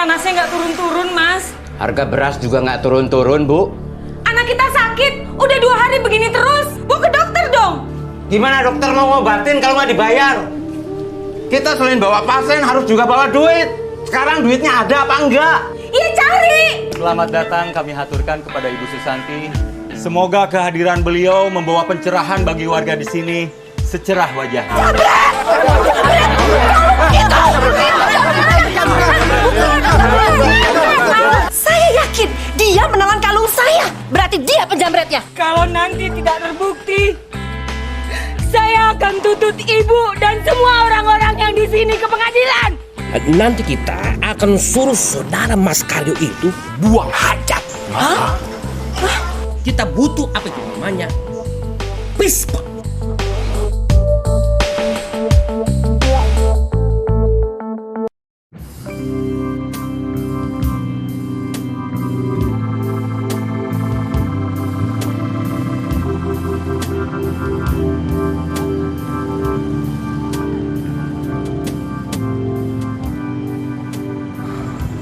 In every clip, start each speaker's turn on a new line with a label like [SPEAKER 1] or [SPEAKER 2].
[SPEAKER 1] Panasnya nggak turun-turun, Mas.
[SPEAKER 2] Harga beras juga nggak turun-turun, Bu.
[SPEAKER 1] Anak kita sakit, udah 2 hari begini terus. Bawa ke dokter dong.
[SPEAKER 2] Gimana dokter mau ngobatin kalau nggak dibayar? Kita selain bawa pasien harus juga bawa duit. Sekarang duitnya ada apa enggak?
[SPEAKER 1] Iya, cari.
[SPEAKER 3] Selamat datang kami haturkan kepada Ibu Susanti. Semoga kehadiran beliau membawa pencerahan bagi warga di sini secerah wajahnya.
[SPEAKER 4] Saya yakin dia menelan kalung saya. Berarti dia penjamretnya.
[SPEAKER 1] Kalau nanti tidak terbukti, saya akan tuntut ibu dan semua orang-orang yang di sini ke pengadilan.
[SPEAKER 5] Nanti kita akan suruh saudara Mas Karyo itu buang hajat.
[SPEAKER 4] Hah?
[SPEAKER 5] Kita butuh apa itu namanya? Pispot.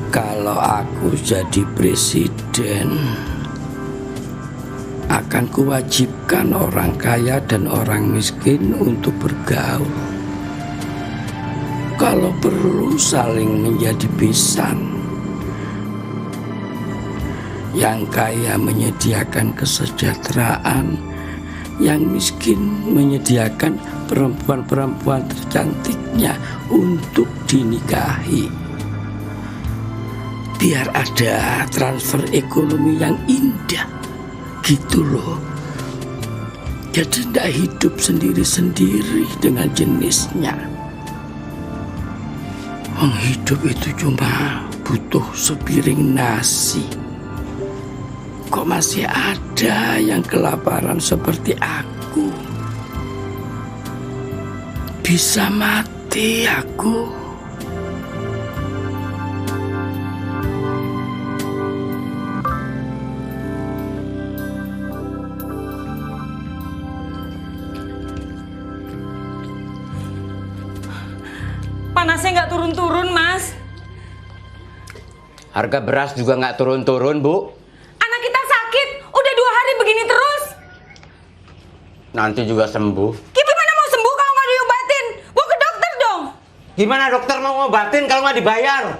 [SPEAKER 6] Kalau aku jadi presiden, akan kuwajibkan orang kaya dan orang miskin untuk bergaul. Kalau perlu saling menjadi besan. Yang kaya menyediakan kesejahteraan, yang miskin menyediakan perempuan-perempuan tercantiknya untuk dinikahi. Biar ada transfer ekonomi yang indah, gitu loh. Jadi tidak hidup sendiri-sendiri dengan jenisnya. Hidup itu cuma butuh sepiring nasi. Kok masih ada yang kelaparan seperti aku? Bisa mati aku.
[SPEAKER 1] Panasnya nggak turun-turun, Mas.
[SPEAKER 2] Harga beras juga nggak turun-turun, Bu.
[SPEAKER 1] Anak kita sakit, udah 2 hari begini terus.
[SPEAKER 2] Nanti juga sembuh.
[SPEAKER 1] Gimana mau sembuh kalau nggak diobatin? Bawa ke dokter dong.
[SPEAKER 2] Gimana dokter mau ngobatin kalau nggak dibayar?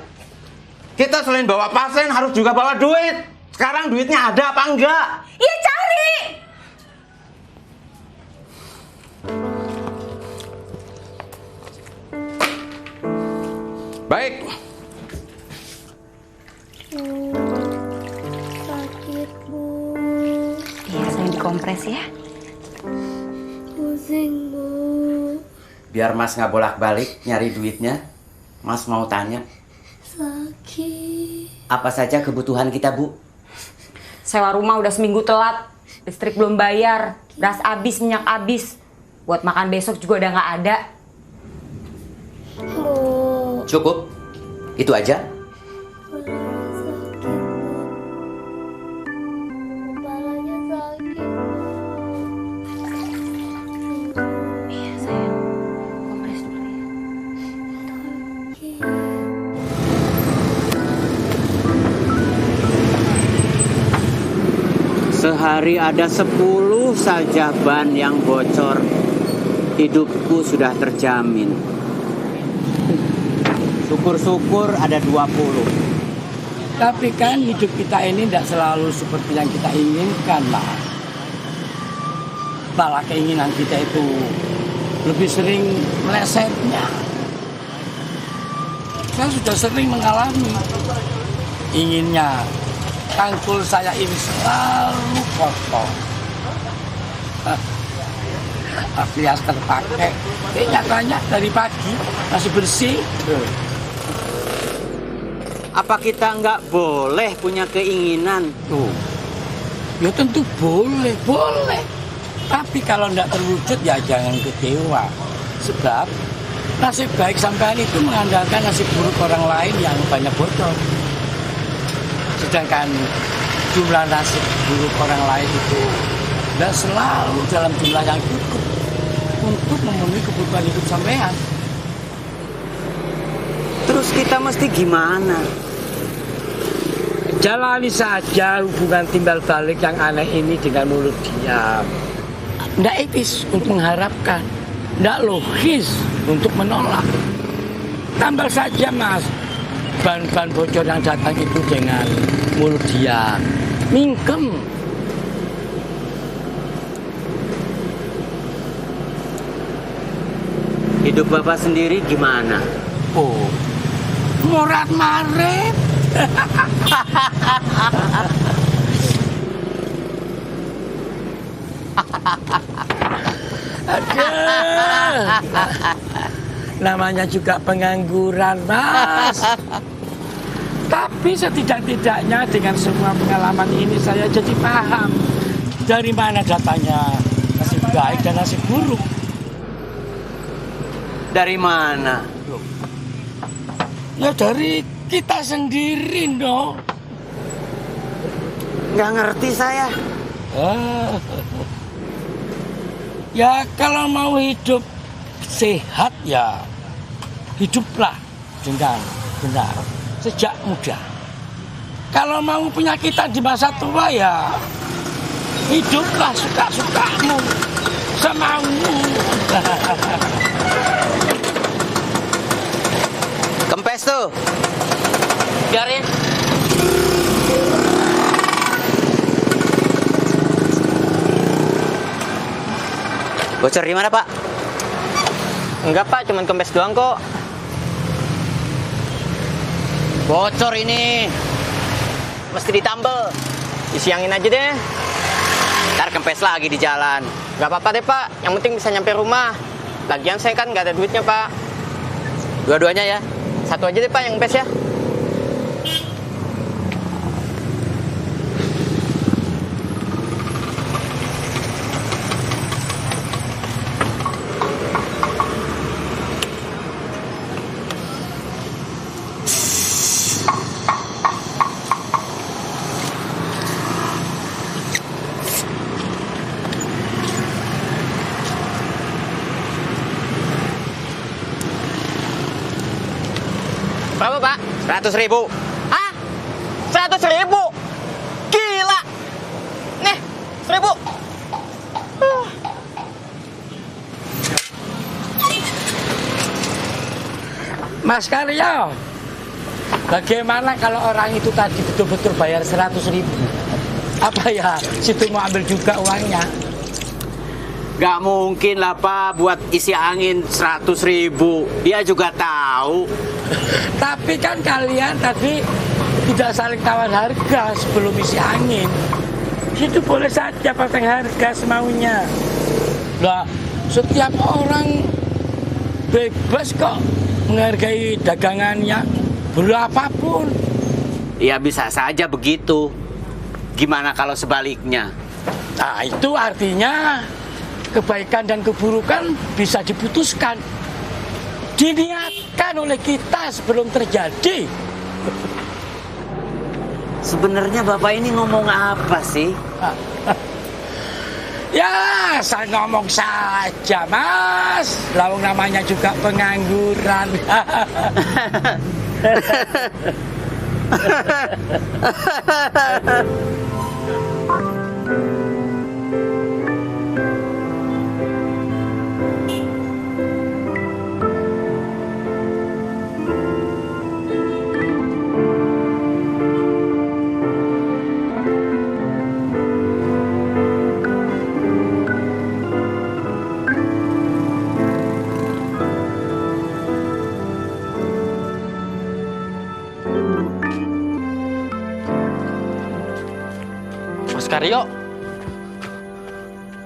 [SPEAKER 2] Kita selain bawa pasien harus juga bawa duit. Sekarang duitnya ada apa enggak?
[SPEAKER 1] Iya, cari.
[SPEAKER 2] Baik.
[SPEAKER 7] Sakit, Bu.
[SPEAKER 4] Iya, saya dikompres ya.
[SPEAKER 7] Pusing, Bu.
[SPEAKER 2] Biar Mas nggak bolak-balik nyari duitnya, Mas mau tanya,
[SPEAKER 7] Sakit.
[SPEAKER 2] apa saja kebutuhan kita, Bu?
[SPEAKER 1] Sewa rumah udah seminggu telat. Listrik belum bayar. Beras habis, minyak habis. Buat makan besok juga udah nggak ada.
[SPEAKER 7] Bu.
[SPEAKER 2] Cukup? Itu aja?
[SPEAKER 7] Kepalanya sakit, Bu. Kepalanya sakit.
[SPEAKER 4] Iya, sayang. Kompres dulu ya.
[SPEAKER 2] Sehari ada 10 saja ban yang bocor. Hidupku sudah terjamin. Syukur-syukur ada 20.
[SPEAKER 6] Tapi kan hidup kita ini tidak selalu seperti yang kita inginkan, Mas. Malah keinginan kita itu lebih sering melesetnya. Saya sudah sering mengalami. Inginnya tangkul saya ini selalu kotor. Alias terpakai. Nyatanya dari pagi masih bersih.
[SPEAKER 2] Apa kita nggak boleh punya keinginan?
[SPEAKER 6] Tuh. Ya tentu boleh, boleh. Tapi kalau tidak terwujud ya jangan kecewa. Sebab nasib baik sampean itu mengandalkan nasib buruk orang lain yang banyak bocor. Sedangkan jumlah nasib buruk orang lain itu tidak selalu dalam jumlah yang cukup untuk memenuhi kebutuhan hidup sampean.
[SPEAKER 2] Terus kita mesti gimana?
[SPEAKER 6] Jalani saja hubungan timbal balik yang aneh ini dengan mulut diam. Nggak etis untuk mengharapkan, nggak logis untuk menolak. Tambal saja mas, ban-ban bocor yang datang itu dengan mulut diam. Mingkem.
[SPEAKER 8] Hidup Bapak sendiri gimana?
[SPEAKER 6] Oh, morat marit. Aduh. Namanya juga pengangguran, Mas. Tapi setidak-tidaknya dengan semua pengalaman ini saya jadi paham dari mana datanya nasib baik dan nasib buruk.
[SPEAKER 8] Dari mana?
[SPEAKER 6] Ya dari kita sendiri, no.
[SPEAKER 8] Nggak ngerti saya.
[SPEAKER 6] Ya kalau mau hidup sehat ya hiduplah dengan benar sejak muda. Kalau mau penyakitan di masa tua ya hiduplah suka-sukamu, semaumu.
[SPEAKER 8] Kempes tuh. Biarin. Bocor di mana, Pak?
[SPEAKER 2] Enggak Pak, cuman kempes doang kok.
[SPEAKER 8] Bocor ini. Mesti ditambel.
[SPEAKER 2] Disiangin aja deh.
[SPEAKER 8] Ntar kempes lagi di jalan.
[SPEAKER 2] Gak apa-apa deh Pak, yang penting bisa nyampe rumah. Lagian saya kan gak ada duitnya Pak.
[SPEAKER 8] Dua-duanya ya.
[SPEAKER 2] Satu aja deh Pak yang kempes ya. Berapa Pak?
[SPEAKER 8] 100.000.
[SPEAKER 2] Hah? 100.000? Gila! Nih, 1.000.
[SPEAKER 6] Mas Karyo, bagaimana kalau orang itu tadi betul-betul bayar 100.000? Apa ya, situ mau ambil juga uangnya?
[SPEAKER 8] Gak mungkin lah Pak buat isi angin 100.000. Dia juga tahu.
[SPEAKER 6] Tapi kan kalian tadi tidak saling tawar harga sebelum isi angin. Itu boleh saja pasang harga semaunya. Lah, setiap orang bebas kok menghargai dagangannya berapapun.
[SPEAKER 8] Ya bisa saja begitu. Gimana kalau sebaliknya?
[SPEAKER 6] Nah, itu artinya kebaikan dan keburukan bisa diputuskan, diniatkan oleh kita sebelum terjadi.
[SPEAKER 8] Sebenarnya Bapak ini ngomong apa sih?
[SPEAKER 6] Ya, saya ngomong saja, Mas. Lawang namanya juga pengangguran.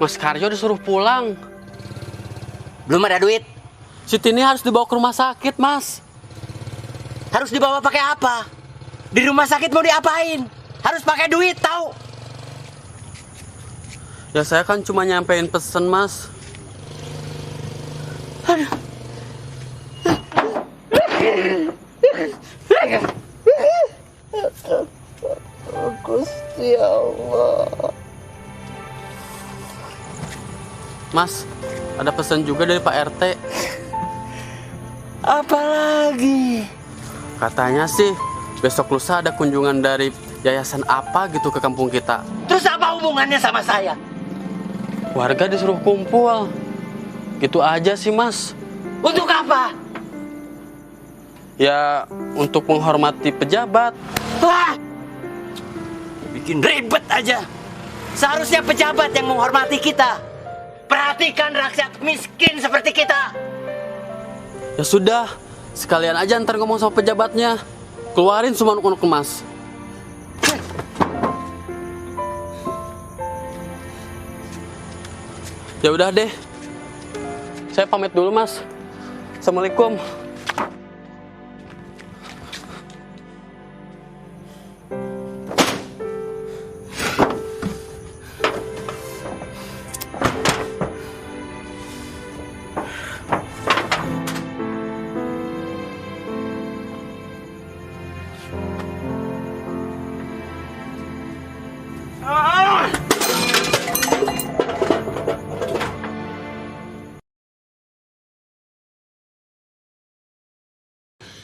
[SPEAKER 9] Mas Karyo disuruh pulang.
[SPEAKER 8] Belum ada duit.
[SPEAKER 9] Si Tini harus dibawa ke rumah sakit, Mas.
[SPEAKER 8] Harus dibawa pakai apa? Di rumah sakit mau diapain? Harus pakai duit, tahu?
[SPEAKER 9] Ya saya kan cuma nyampein pesen, Mas.
[SPEAKER 7] Gusti Allah.
[SPEAKER 9] Mas, ada pesan juga dari Pak RT.
[SPEAKER 8] Apalagi?
[SPEAKER 9] Katanya sih besok lusa ada kunjungan dari yayasan apa gitu ke kampung kita.
[SPEAKER 8] Terus apa hubungannya sama saya?
[SPEAKER 9] Warga disuruh kumpul. Gitu aja sih, Mas.
[SPEAKER 8] Untuk apa?
[SPEAKER 9] Ya, untuk menghormati pejabat.
[SPEAKER 8] Wah! Bikin ribet aja. Seharusnya pejabat yang menghormati kita. Perhatikan rakyat miskin seperti kita.
[SPEAKER 9] Ya sudah, sekalian aja ntar ngomong sama pejabatnya. Keluarin semua unek-unek Mas. Ya udah deh. Saya pamit dulu, Mas. Assalamualaikum.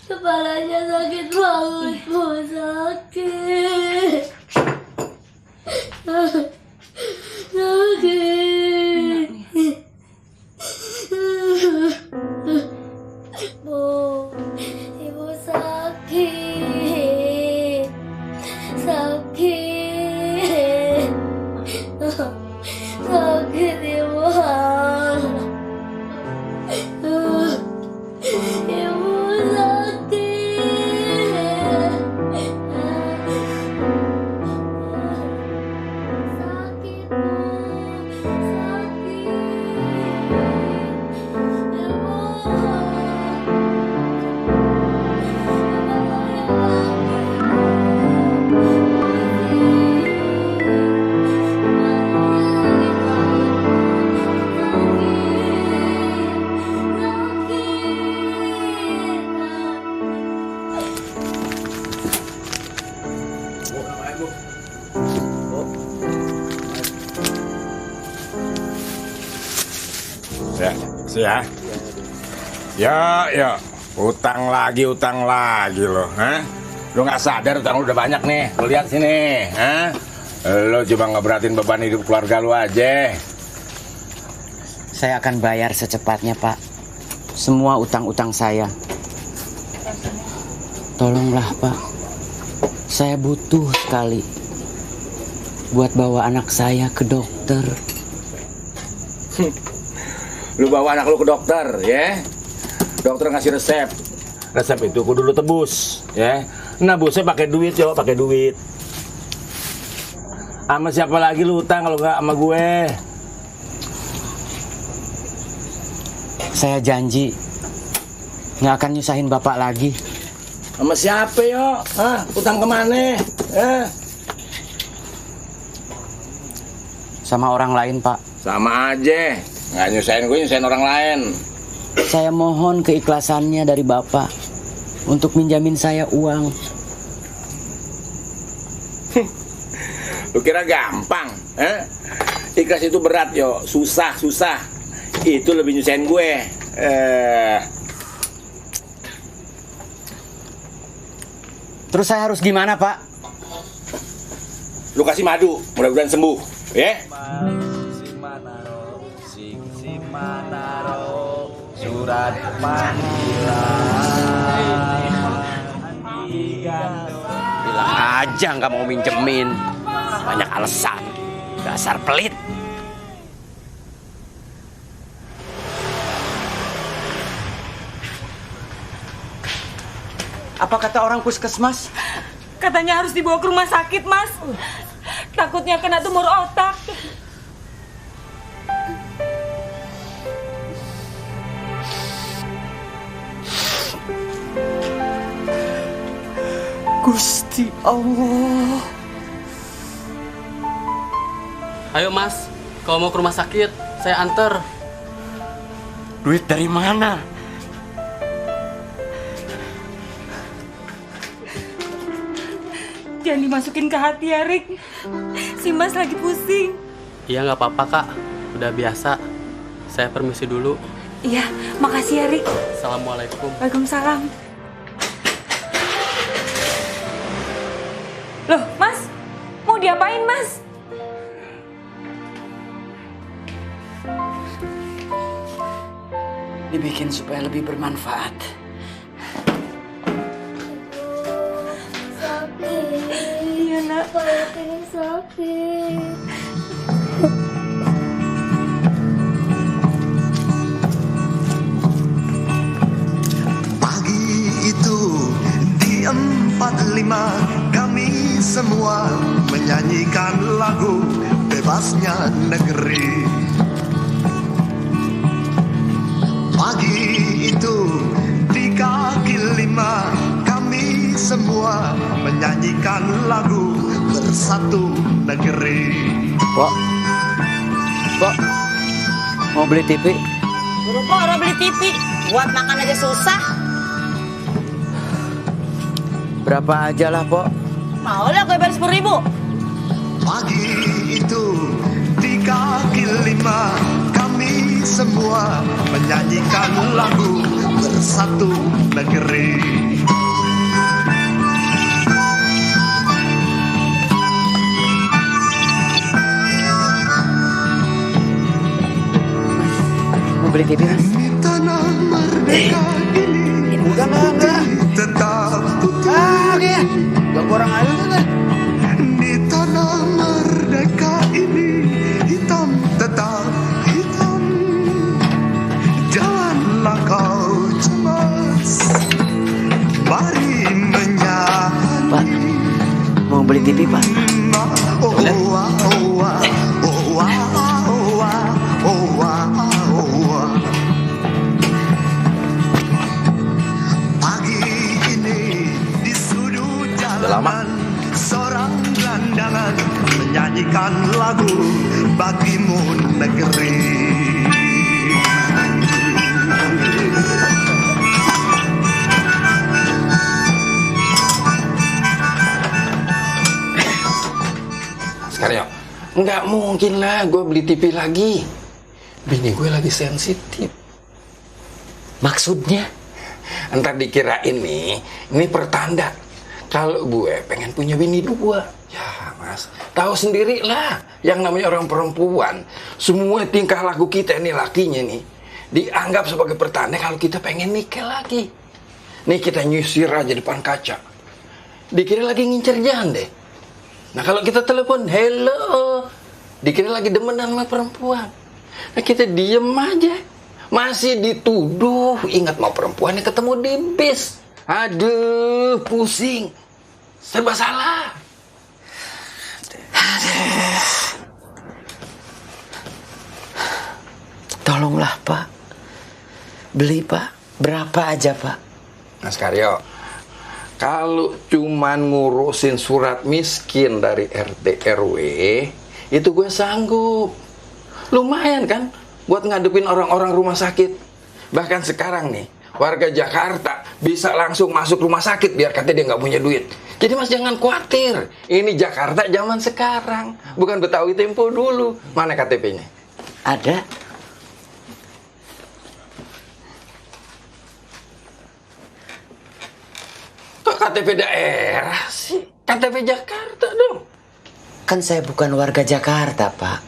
[SPEAKER 7] Kepalanya sakit banget, Bu. Sakit. Sakit. Bu, Ibu sakit. Sakit. Sakit, Ibu. Ibu
[SPEAKER 10] Ya, ya, utang lagi loh, ha? Lu nggak sadar utang lu udah banyak nih, lu lihat sini, ha? Lu cuma ngeberatin beban hidup keluarga lu aja.
[SPEAKER 8] Saya akan bayar secepatnya, Pak. Semua utang-utang saya. Tolonglah, Pak. Saya butuh sekali buat bawa anak saya ke dokter.
[SPEAKER 10] Lu bawa anak lu ke dokter, ya. Dokter ngasih resep. Resep itu kudu lu tebus, ya. Nebusnya pakai duit, yo, pakai duit. Sama siapa lagi lu utang kalau nggak sama gue?
[SPEAKER 8] Saya janji nggak akan nyusahin Bapak lagi.
[SPEAKER 10] Sama siapa, yo? Hah? Utang kemana?
[SPEAKER 8] Sama orang lain, Pak.
[SPEAKER 10] Sama aja. Nggak nyusahin gue, nyusahin orang lain.
[SPEAKER 8] Saya mohon keikhlasannya dari Bapak untuk minjamin saya uang.
[SPEAKER 10] Lu kira gampang? Ikhlas itu berat, yo. Susah. Itu lebih nyusahin gue.
[SPEAKER 8] Terus saya harus gimana, Pak?
[SPEAKER 10] Lu kasih madu, mudah-mudahan sembuh, ya?
[SPEAKER 3] Surat panggilan.
[SPEAKER 5] Bilang aja nggak mau minjemin. Banyak alasan. Dasar pelit.
[SPEAKER 8] Apa kata orang puskesmas?
[SPEAKER 1] Katanya harus dibawa ke rumah sakit, Mas. Takutnya kena tumor otak.
[SPEAKER 8] Gusti Allah.
[SPEAKER 9] Ayo, Mas. Kalau mau ke rumah sakit, saya anter.
[SPEAKER 8] Duit dari mana?
[SPEAKER 1] Jangan dimasukin ke hati ya, Rik. Si Mas lagi pusing.
[SPEAKER 9] Iya, nggak apa-apa, Kak. Udah biasa. Saya permisi dulu.
[SPEAKER 1] Iya, makasih ya, Rik.
[SPEAKER 9] Assalamualaikum.
[SPEAKER 1] Waalaikumsalam. Loh, Mas, mau diapain, Mas?
[SPEAKER 6] Dibikin supaya lebih bermanfaat.
[SPEAKER 7] Sakit.
[SPEAKER 1] Iya, Nak.
[SPEAKER 7] Perut ini sakit.
[SPEAKER 11] Pagi itu di 45 kami semua menyanyikan lagu Bebasnya Negeri. Pagi itu di kaki 5 kami semua menyanyikan lagu Bersatu Negeri.
[SPEAKER 8] Pok, mau beli TV?
[SPEAKER 4] Buru-buru beli TV, buat makan aja susah.
[SPEAKER 8] Berapa aja lah, Pok?
[SPEAKER 4] Mau lah gue bayar 10.000.
[SPEAKER 11] Pagi itu di kaki 5 kami semua menyanyikan lagu Bersatu Negeri.
[SPEAKER 8] Mau beli TV, Mas?
[SPEAKER 11] Di tanah merdeka ini
[SPEAKER 8] Enggak.
[SPEAKER 11] tetap putih.
[SPEAKER 8] Gak kurang aja kan?
[SPEAKER 11] Di tanah merdeka ini hitam tetap hitam. Janganlah kau cemas, mari menyanyi.
[SPEAKER 8] Pak, mau beli TV, Pak?
[SPEAKER 11] Oh, wah, oh, wah, oh, wah, oh, wah, oh, wah, oh, wah. Pagi ini di sudut jalanan seorang gelandangan menyanyikan lagu Bagimu Negeri.
[SPEAKER 10] Sekarang nggak mungkin lah gue beli TV lagi. Bini gue lagi sensitif.
[SPEAKER 8] Maksudnya?
[SPEAKER 10] Entar dikira ini pertanda kalau gue pengen punya bini 2. Ya mas, tahu sendiri lah yang namanya orang perempuan. Semua tingkah laku kita ini lakinya nih dianggap sebagai pertanda kalau kita pengen nikah lagi. Nih kita nyisir aja depan kaca, dikira lagi ngincer jande. Nah kalau kita telepon, hello, dikira lagi demenan sama perempuan. Nah kita diem aja, masih dituduh. Ingat mau perempuannya ketemu di bis. Aduh, pusing, serba salah.
[SPEAKER 8] Tolonglah, Pak. Beli, Pak. Berapa aja, Pak?
[SPEAKER 10] Mas Karyo, kalau cuman ngurusin surat miskin dari RT RW, itu gue sanggup. Lumayan kan buat ngadepin orang-orang rumah sakit. Bahkan sekarang nih, warga Jakarta bisa langsung masuk rumah sakit biar katanya dia nggak punya duit. Jadi mas jangan khawatir. Ini Jakarta zaman sekarang, bukan Betawi Tempo dulu. Mana KTP-nya?
[SPEAKER 8] Ada.
[SPEAKER 10] Kok KTP daerah sih? KTP Jakarta dong.
[SPEAKER 8] Kan saya bukan warga Jakarta, Pak.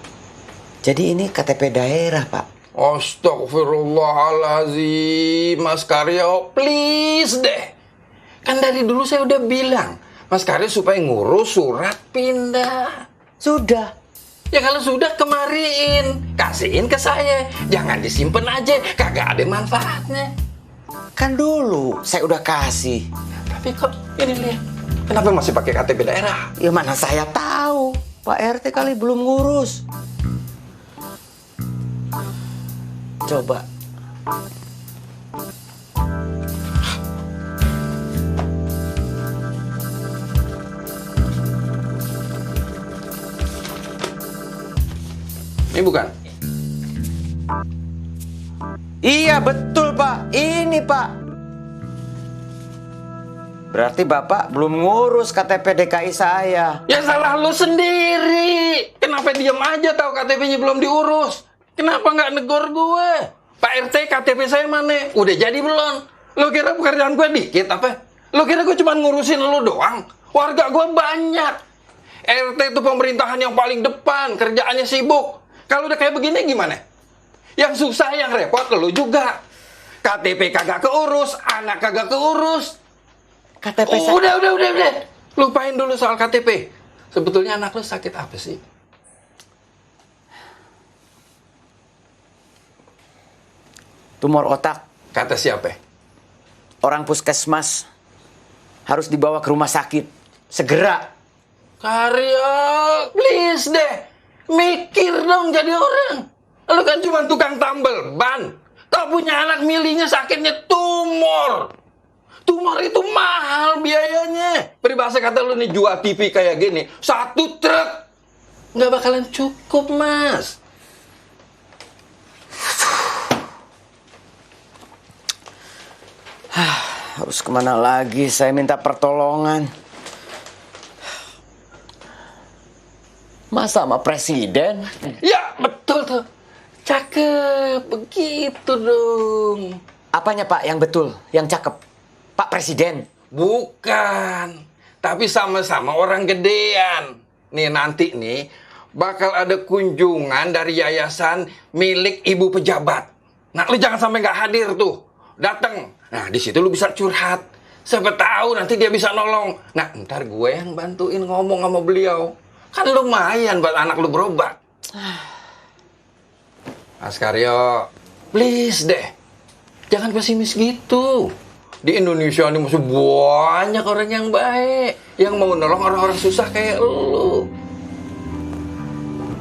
[SPEAKER 8] Jadi ini KTP daerah, Pak.
[SPEAKER 10] Astagfirullahaladzim, Mas Karyo, please deh. Kan dari dulu saya udah bilang, Mas Karyo supaya ngurus surat pindah.
[SPEAKER 8] Sudah.
[SPEAKER 10] Ya kalau sudah kemariin, kasihin ke saya. Jangan disimpan aja, kagak ada manfaatnya.
[SPEAKER 8] Kan dulu saya udah kasih.
[SPEAKER 10] Tapi kok ini lihat, kenapa masih pakai KTP daerah?
[SPEAKER 8] Ya mana saya tahu, Pak RT kali belum ngurus. Coba.
[SPEAKER 10] Ini bukan?
[SPEAKER 8] Iya betul, Pak. Ini, Pak. Berarti Bapak belum ngurus KTP DKI saya.
[SPEAKER 10] Ya salah lu sendiri. Kenapa diam aja tahu KTP-nya belum diurus? Kenapa nggak negor gue? Pak RT, KTP saya mana? Udah jadi belum? Lo kira pekerjaan gue dikit apa? Lo kira gue cuma ngurusin lo doang? Warga gue banyak. RT itu pemerintahan yang paling depan, kerjaannya sibuk. Kalau udah kayak begini gimana? Yang susah, yang repot lu juga. KTP kagak keurus, anak kagak keurus.
[SPEAKER 8] KTP
[SPEAKER 10] Udah. Lupain dulu soal KTP. Sebetulnya anak lu sakit apa sih?
[SPEAKER 8] tumor otak.
[SPEAKER 10] Kata siapa?
[SPEAKER 8] Orang puskesmas harus dibawa ke rumah sakit segera.
[SPEAKER 10] Karya, please deh. Mikir dong jadi orang. Lu kan cuma tukang tambel ban. Tak punya anak milihnya sakitnya tumor. Tumor itu mahal biayanya. Peribahasa kata lu nih jual TV kayak gini, 1 truk nggak bakalan cukup, Mas.
[SPEAKER 8] Harus kemana lagi saya minta pertolongan? Masa sama presiden?
[SPEAKER 10] Ya, betul tuh. Cakep, begitu dong.
[SPEAKER 8] Apanya Pak yang betul, yang cakep? Pak Presiden?
[SPEAKER 10] Bukan, tapi sama-sama orang gedean. Nih nanti nih, bakal ada kunjungan dari yayasan milik ibu pejabat. Nah, lu jangan sampai nggak hadir tuh. Dateng. Nah, di situ lu bisa curhat. Siapa tahu nanti dia bisa nolong. Nah, ntar gue yang bantuin ngomong sama beliau. Kan lumayan buat anak lu berobat. Mas Karyo, please deh. Jangan pesimis gitu. Di Indonesia ini masih banyak orang yang baik. Yang mau nolong orang-orang susah kayak lu.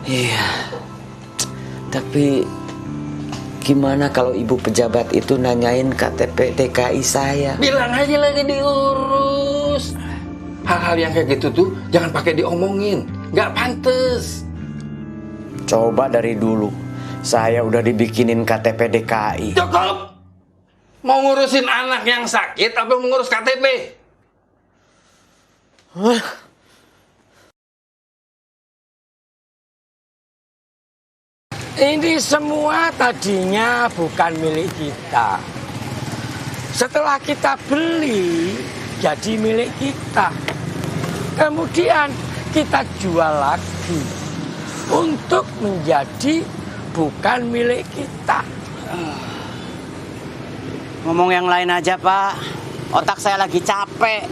[SPEAKER 8] Iya. Tapi gimana kalau ibu pejabat itu nanyain KTP DKI saya?
[SPEAKER 10] Bilang aja lagi diurus. Hal-hal yang kayak gitu tuh jangan pakai diomongin. Nggak pantes.
[SPEAKER 8] Coba dari dulu saya udah dibikinin KTP DKI.
[SPEAKER 10] Cukup. Mau ngurusin anak yang sakit apa mau ngurus KTP?
[SPEAKER 6] Ini semua tadinya bukan milik kita. Setelah kita beli, jadi milik kita. Kemudian kita jual lagi untuk menjadi bukan milik kita.
[SPEAKER 8] Ngomong yang lain aja Pak. Otak saya lagi capek.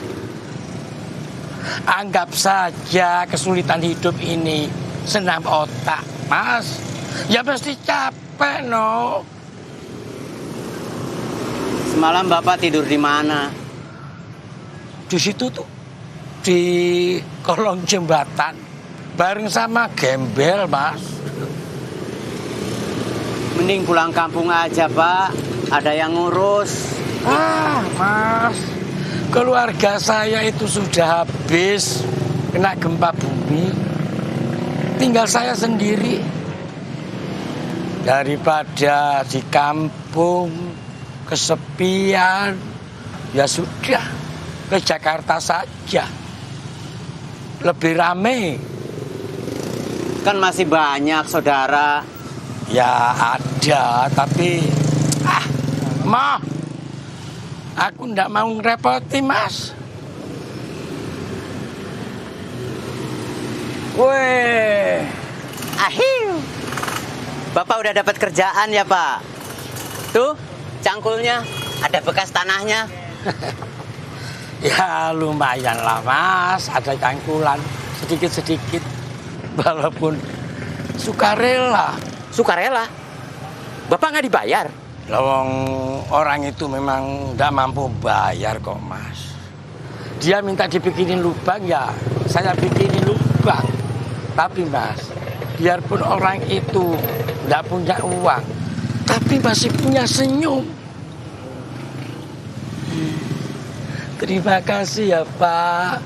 [SPEAKER 6] Anggap saja kesulitan hidup ini senam otak, Mas. Ya pasti capek, no.
[SPEAKER 8] Semalam Bapak tidur di mana?
[SPEAKER 6] Di situ tuh, di kolong jembatan, bareng sama gembel, Mas.
[SPEAKER 8] Mending pulang kampung aja, Pak. Ada yang ngurus.
[SPEAKER 6] Ah, Mas, keluarga saya itu sudah habis kena gempa bumi. Tinggal saya sendiri. Daripada di kampung kesepian, ya sudah ke Jakarta saja. Lebih rame.
[SPEAKER 8] Kan masih banyak saudara.
[SPEAKER 6] Ya ada, tapi Ma, aku ndak mau ngerepoti, Mas.
[SPEAKER 8] Weh, ahiu. Bapak udah dapat kerjaan ya, Pak? Tuh, cangkulnya, ada bekas tanahnya.
[SPEAKER 6] Ya lumayan lah, Mas, ada cangkulan sedikit-sedikit. Walaupun sukarela.
[SPEAKER 8] Sukarela? Bapak nggak dibayar?
[SPEAKER 6] Lawang orang itu memang nggak mampu bayar kok, Mas. Dia minta dibikinin lubang, ya saya bikinin lubang. Tapi Mas, biarpun orang itu nggak punya uang, tapi masih punya senyum. Terima kasih ya Pak.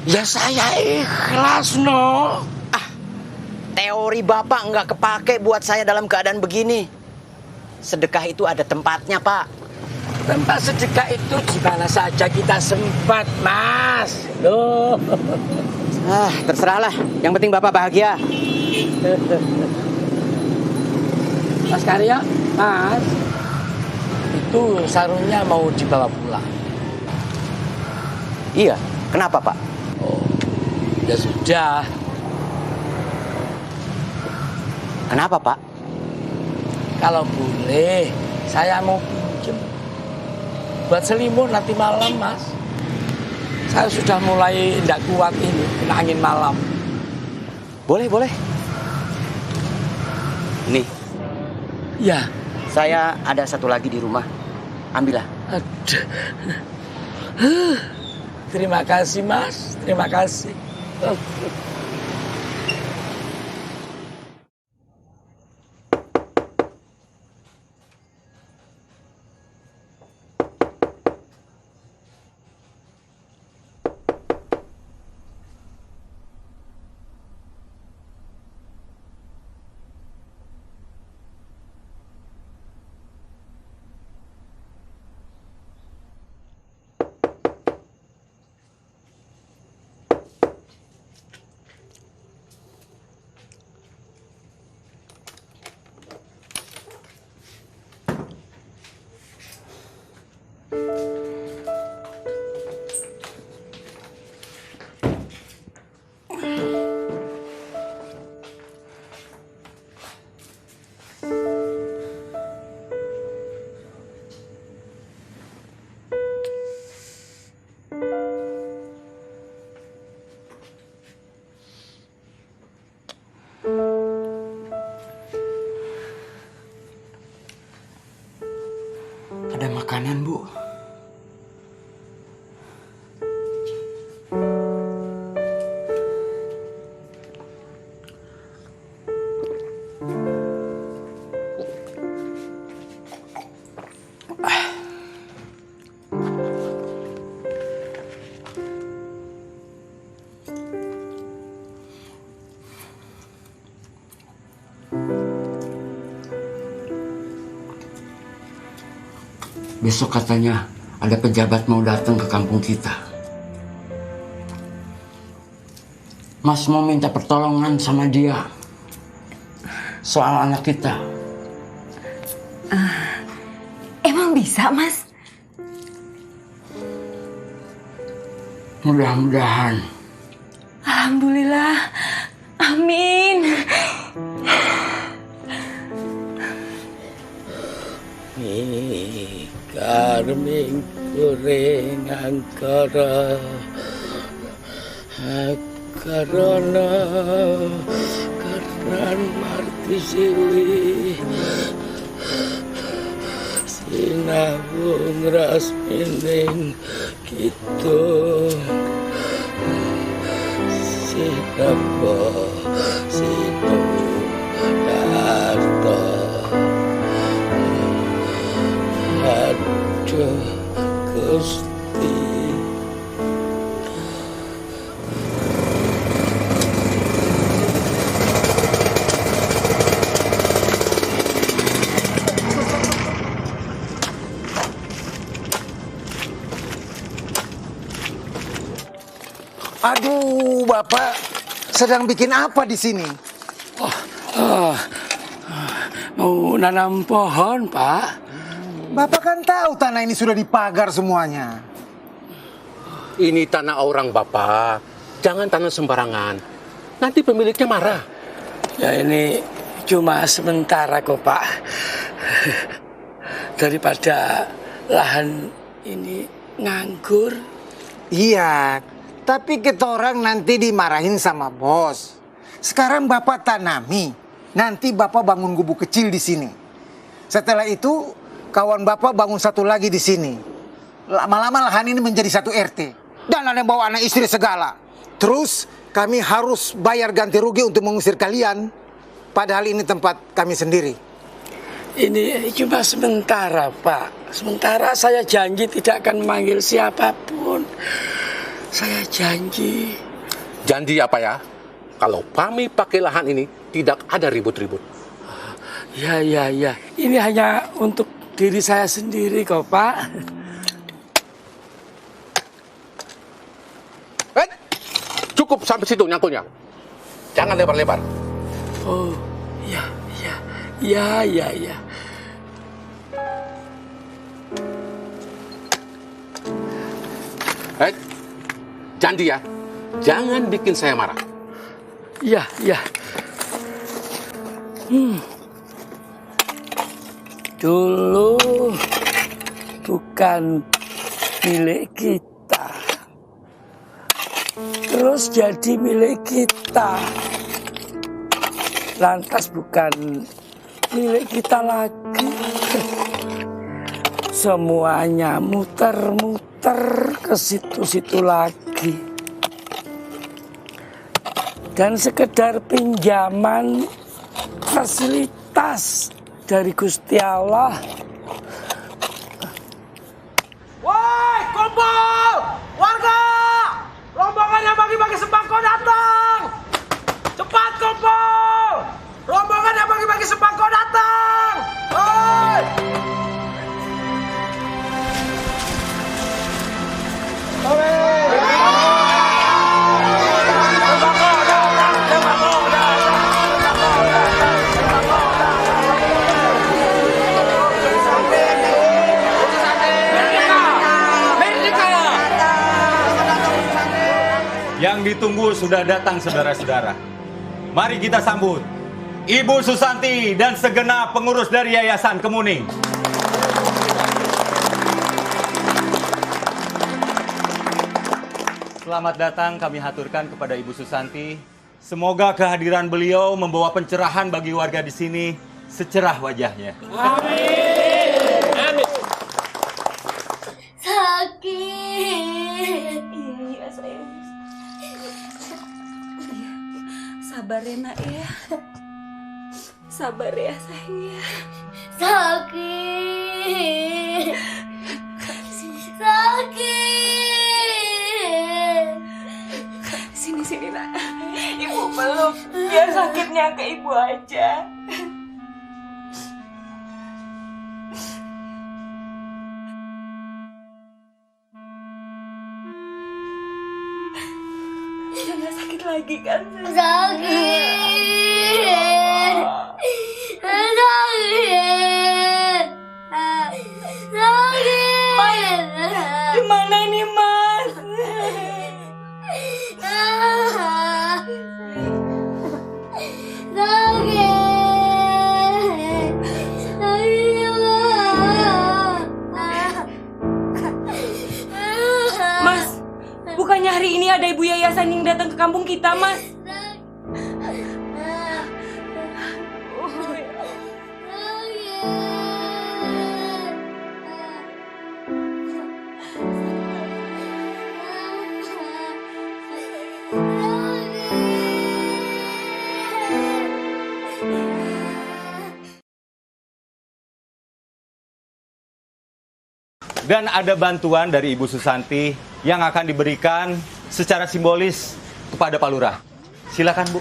[SPEAKER 6] Ya saya ikhlas, no.
[SPEAKER 8] Teori Bapak nggak kepake buat saya dalam keadaan begini. Sedekah itu ada tempatnya, Pak.
[SPEAKER 6] Tempat sedekah itu di mana saja kita sempat, Mas. Loh.
[SPEAKER 8] Terserahlah. Yang penting Bapak bahagia.
[SPEAKER 6] Mas Karyo, Mas. Itu sarungnya mau dibawa pulang.
[SPEAKER 8] Iya. Kenapa, Pak?
[SPEAKER 6] Oh, ya sudah.
[SPEAKER 8] Kenapa, Pak?
[SPEAKER 6] Kalau boleh, saya mau pinjem buat selimut nanti malam, Mas. Saya sudah mulai tidak kuat ini, kena angin malam.
[SPEAKER 8] Boleh, boleh. Nih.
[SPEAKER 6] Ya.
[SPEAKER 8] Saya ada satu lagi di rumah. Ambillah.
[SPEAKER 6] Aduh. Terima kasih, Mas. Terima kasih.
[SPEAKER 2] Ada makanan, Bu. Besok katanya ada pejabat mau datang ke kampung kita. Mas mau minta pertolongan sama dia soal anak kita.
[SPEAKER 1] Emang bisa, Mas?
[SPEAKER 2] Mudah-mudahan.
[SPEAKER 1] Alhamdulillah. Amin.
[SPEAKER 6] Karming goreng angkara karena marti siwi sinabung ras mining gitu sinabo sinu darto. Aduh, Gusti.
[SPEAKER 12] Aduh, Bapak sedang bikin apa di sini?
[SPEAKER 6] Mau nanam pohon, Pak.
[SPEAKER 12] Bapak kan tahu tanah ini sudah dipagar semuanya.
[SPEAKER 5] Ini tanah orang, Bapak. Jangan tanam sembarangan. Nanti pemiliknya marah.
[SPEAKER 6] Ya ini cuma sementara kok, Pak. Daripada lahan ini nganggur.
[SPEAKER 12] Iya, tapi kita orang nanti dimarahin sama bos. Sekarang Bapak tanami, nanti Bapak bangun gubuk kecil di sini. Setelah itu kawan Bapak bangun satu lagi di sini. Lama-lama lahan ini menjadi satu RT. Dan ada yang bawa anak istri segala. Terus kami harus bayar ganti rugi untuk mengusir kalian. Padahal ini tempat kami sendiri.
[SPEAKER 6] Ini cuma sementara, Pak. Sementara saya janji tidak akan memanggil siapapun. Saya janji.
[SPEAKER 5] Janji apa ya? Kalau kami pakai lahan ini, tidak ada ribut-ribut.
[SPEAKER 6] Ya. Ini hanya untuk diri saya sendiri kok, Pak.
[SPEAKER 5] Cukup sampai situ nyangkutnya. Jangan lebar-lebar.
[SPEAKER 6] Oh, ya.
[SPEAKER 5] Janji ya, jangan bikin saya marah.
[SPEAKER 6] Iya, iya. Dulu bukan milik kita, terus jadi milik kita, lantas bukan milik kita lagi. Semuanya muter-muter ke situ-situ lagi. Dan sekedar pinjaman fasilitas dari Gusti Allah.
[SPEAKER 13] Woi, kumpul! Warga! Rombongan yang bagi-bagi sembako datang! Cepat kumpul! Rombongan yang bagi-bagi sembako datang! Woi!
[SPEAKER 3] Yang ditunggu sudah datang, saudara-saudara. Mari kita sambut Ibu Susanti dan segenap pengurus dari Yayasan Kemuning. Selamat datang kami haturkan kepada Ibu Susanti. Semoga kehadiran beliau membawa pencerahan bagi warga di sini secerah wajahnya.
[SPEAKER 7] Amin. Amin. Sakit.
[SPEAKER 4] Iya, sayang. Sabar ya, Nak ya. Sabar ya, sayang ya.
[SPEAKER 7] Sakit. Sakit.
[SPEAKER 4] Sini, Nak. Ibu peluk. Biar sakitnya ke ibu aja. Udah gak sakit lagi kan?
[SPEAKER 7] Sakit. Sakit. Sakit.
[SPEAKER 4] Gimana ini, Mas? Mas, bukannya hari ini ada ibu yayasan yang datang ke kampung kita, Mas?
[SPEAKER 3] Dan ada bantuan dari Ibu Susanti yang akan diberikan secara simbolis kepada Pak Lurah. Silakan, Bu.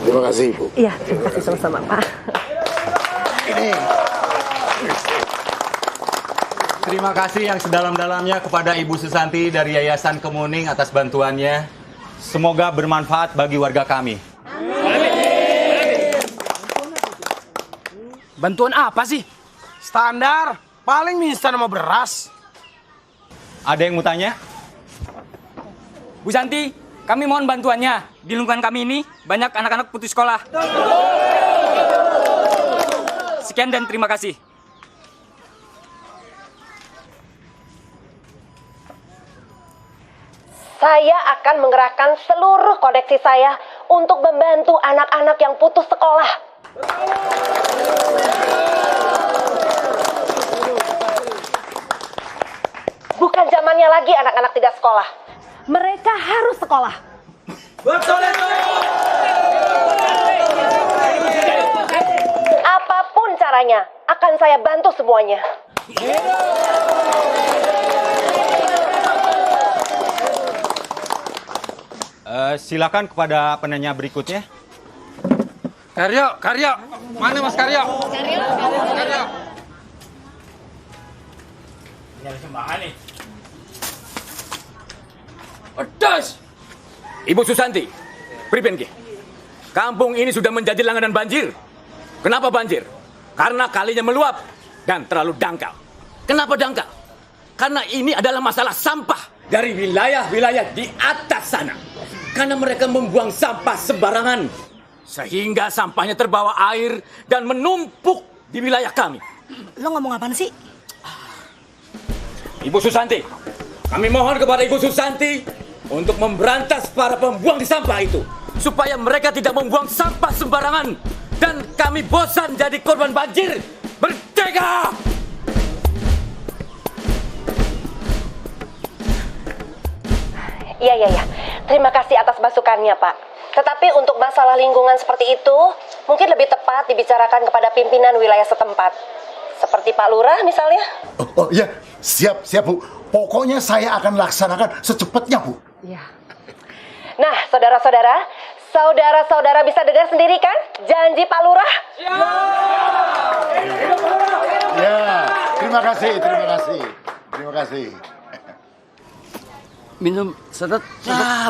[SPEAKER 10] Terima kasih, Ibu.
[SPEAKER 4] Iya, terima kasih sama-sama, Pak.
[SPEAKER 3] Terima kasih yang sedalam-dalamnya kepada Ibu Susanti dari Yayasan Kemuning atas bantuannya. Semoga bermanfaat bagi warga kami.
[SPEAKER 13] Bantuan apa sih? Standar, paling mie instan sama beras.
[SPEAKER 3] Ada yang mau tanya?
[SPEAKER 14] Bu Santi, kami mohon bantuannya. Di lingkungan kami ini banyak anak-anak putus sekolah. Sekian dan terima kasih.
[SPEAKER 4] Saya akan mengerahkan seluruh koneksi saya untuk membantu anak-anak yang putus sekolah. Bukan zamannya lagi anak-anak tidak sekolah. Mereka harus sekolah.
[SPEAKER 13] Betul itu.
[SPEAKER 4] Apapun caranya, akan saya bantu semuanya.
[SPEAKER 3] Silakan kepada penanya berikutnya.
[SPEAKER 10] Karyo. Mana Mas Karyo? Karyo.
[SPEAKER 6] Ini ada sembahan nih. Pedas!
[SPEAKER 8] Ibu Susanti, priben ki?
[SPEAKER 15] kampung ini sudah menjadi langganan banjir. Kenapa banjir? Karena kalinya meluap dan terlalu dangkal. Kenapa dangkal? Karena ini adalah masalah sampah dari wilayah-wilayah di atas sana. Karena mereka membuang sampah sembarangan. Sehingga sampahnya terbawa air dan menumpuk di wilayah kami.
[SPEAKER 4] Lo ngomong apaan sih?
[SPEAKER 15] Ibu Susanti, kami mohon kepada Ibu Susanti untuk memberantas para pembuang di sampah itu. Supaya mereka tidak membuang sampah sembarangan. Dan kami bosan jadi korban banjir. Merdeka!
[SPEAKER 4] Iya. Terima kasih atas masukannya, Pak. Tetapi untuk masalah lingkungan seperti itu, mungkin lebih tepat dibicarakan kepada pimpinan wilayah setempat. Seperti Pak Lurah misalnya.
[SPEAKER 16] Oh iya, siap Bu. Pokoknya saya akan laksanakan secepatnya, Bu.
[SPEAKER 4] Iya. Nah, saudara-saudara bisa dengar sendiri kan janji Pak Lurah?
[SPEAKER 16] Ya, terima kasih.
[SPEAKER 6] Minum sedet.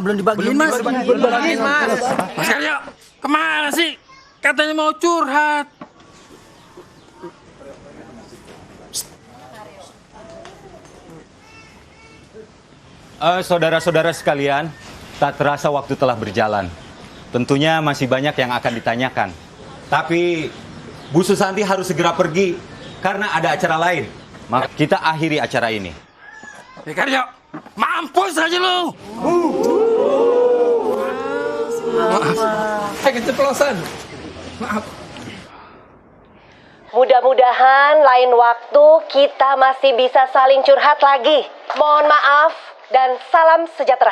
[SPEAKER 9] Belum dibagiin, Mas.
[SPEAKER 6] Belum dibagiin, Mas. Mas Karyo, kemana sih? Katanya mau curhat.
[SPEAKER 3] Saudara-saudara sekalian, tak terasa waktu telah berjalan. Tentunya masih banyak yang akan ditanyakan. Tapi Bu Susanti harus segera pergi karena ada acara lain. Maka kita akhiri acara ini.
[SPEAKER 6] Karyo, mampus aja lu.
[SPEAKER 10] Maaf, keceplosan. Maaf.
[SPEAKER 4] Mudah-mudahan lain waktu kita masih bisa saling curhat lagi. Mohon maaf dan salam sejahtera.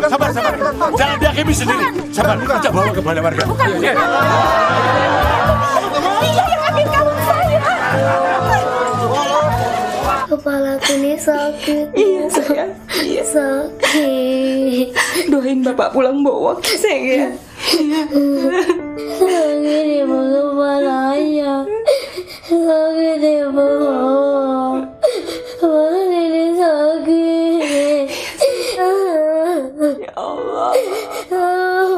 [SPEAKER 16] Sabar. Jangan dihakimi sendiri. Sabar, kita bawa ke balai warga.
[SPEAKER 7] Kepalaku ini sakit. Iya sayang. Sakit.
[SPEAKER 17] Doain bapak pulang bawa sayang ya.
[SPEAKER 7] Sakit ibu kepalanya. Sakit ibu. Kepala ini sakit.
[SPEAKER 17] Ya Allah.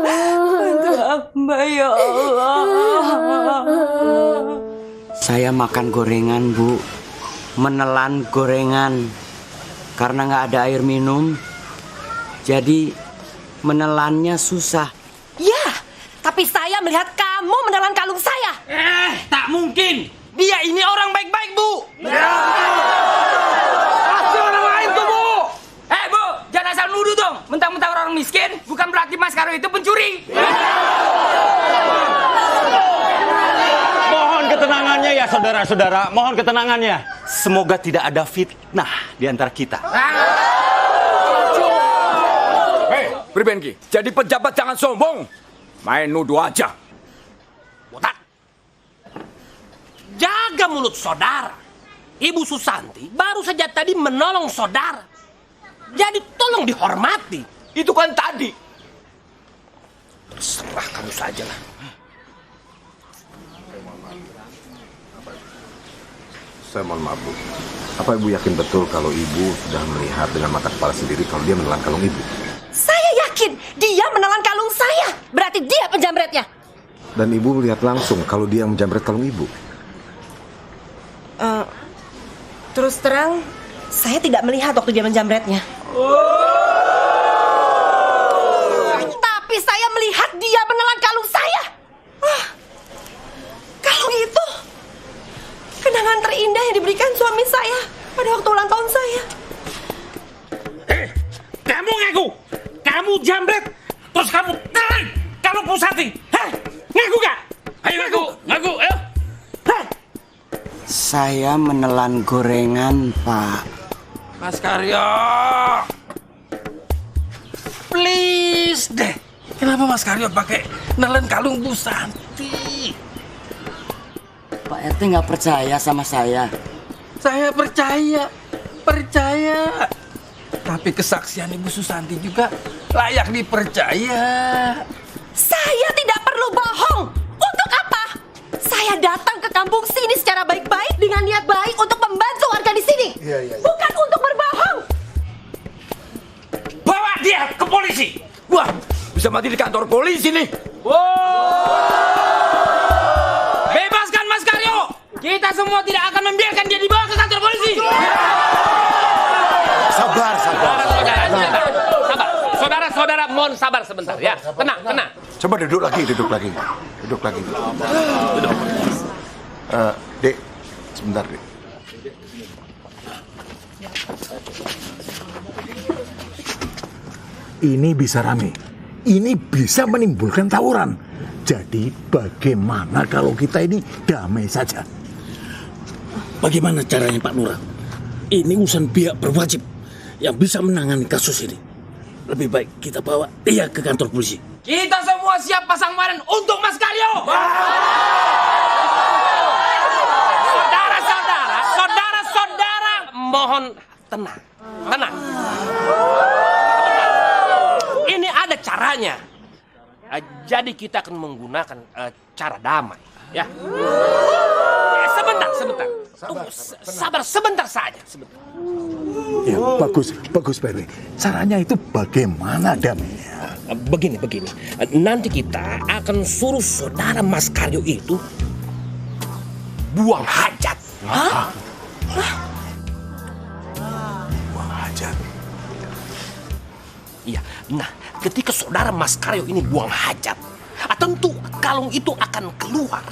[SPEAKER 17] Bantu hamba ya Allah.
[SPEAKER 8] Saya makan gorengan, Bu. Menelan gorengan. Karena nggak ada air minum. Jadi menelannya susah.
[SPEAKER 4] Ya, tapi saya melihat kamu menelan kalung saya.
[SPEAKER 6] Tak mungkin. Dia ini orang baik-baik, Bu.
[SPEAKER 15] Pasti orang lain tuh, Bu. Bu, jangan asal nuduh dong. Mentang-mentang orang miskin, bukan berarti Mas Karo itu pencuri.
[SPEAKER 3] Mohon ketenangannya ya saudara-saudara, mohon ketenangannya. Semoga tidak ada fitnah di antara kita.
[SPEAKER 15] Hei, Pribenki, jadi pejabat jangan sombong. Main nuduh aja.
[SPEAKER 5] Botak. Jaga mulut saudara. Ibu Susanti baru saja tadi menolong saudara. Jadi tolong dihormati.
[SPEAKER 15] Itu kan tadi.
[SPEAKER 5] Terserah kamu saja lah.
[SPEAKER 18] Saya mohon maaf, Bu. Apa Ibu yakin betul kalau Ibu sudah melihat dengan mata kepala sendiri kalau dia menelan kalung Ibu?
[SPEAKER 4] Saya yakin dia menelan kalung saya. Berarti dia penjamretnya.
[SPEAKER 18] Dan Ibu melihat langsung kalau dia menjamret kalung Ibu?
[SPEAKER 4] Terus terang, saya tidak melihat waktu dia menjamretnya. Tapi saya melihat dia menelan kalung saya. suami saya pada waktu ulang tahun saya.
[SPEAKER 5] Kamu ngaku, kamu jambret, terus kamu tarik, kamu Pusati. Hah? Ngaku gak? Ayo ngaku, ayo.
[SPEAKER 6] Saya menelan gorengan, Pak.
[SPEAKER 8] Mas Karyo, please deh. Kenapa Mas Karyo pakai nelen kalung Bu Santi?
[SPEAKER 6] Pak RT nggak percaya sama saya.
[SPEAKER 8] Saya percaya. Tapi kesaksian Ibu Susanti juga layak dipercaya.
[SPEAKER 4] Saya tidak perlu bohong. Untuk apa? Saya datang ke kampung sini secara baik-baik dengan niat baik untuk membantu warga di sini. Bukan untuk berbohong.
[SPEAKER 5] Bawa dia ke polisi.
[SPEAKER 15] Wah, bisa mati di kantor polisi nih.
[SPEAKER 5] Bebaskan Mas Karyo. Kita semua tidak akan membiarkan dia dibawa ke kantor polisi.
[SPEAKER 16] Sabar.
[SPEAKER 5] Saudara, mohon sabar sebentar ya. Tenang.
[SPEAKER 16] Coba duduk lagi. Dek, sebentar, Dek. Ini bisa rame. Ini bisa menimbulkan tawuran. Jadi bagaimana kalau kita ini damai saja?
[SPEAKER 8] Bagaimana caranya Pak Lurah? Ini urusan pihak berwajib yang bisa menangani kasus ini. Lebih baik kita bawa dia ke kantor polisi.
[SPEAKER 5] Kita semua siap pasang badan untuk Mas Karyo. Saudara, mohon tenang. Ini ada caranya. Jadi kita akan menggunakan cara damai, ya. Sebentar. Tunggu, sabar sebentar saja.
[SPEAKER 16] Ya, bagus Pak RW. Caranya itu bagaimana damainya?
[SPEAKER 5] Begini. Nanti kita akan suruh saudara Mas Karyo itu buang hajat.
[SPEAKER 16] Hah? Buang hajat?
[SPEAKER 5] Iya. Nah, ketika saudara Mas Karyo ini buang hajat, tentu kalung itu akan keluar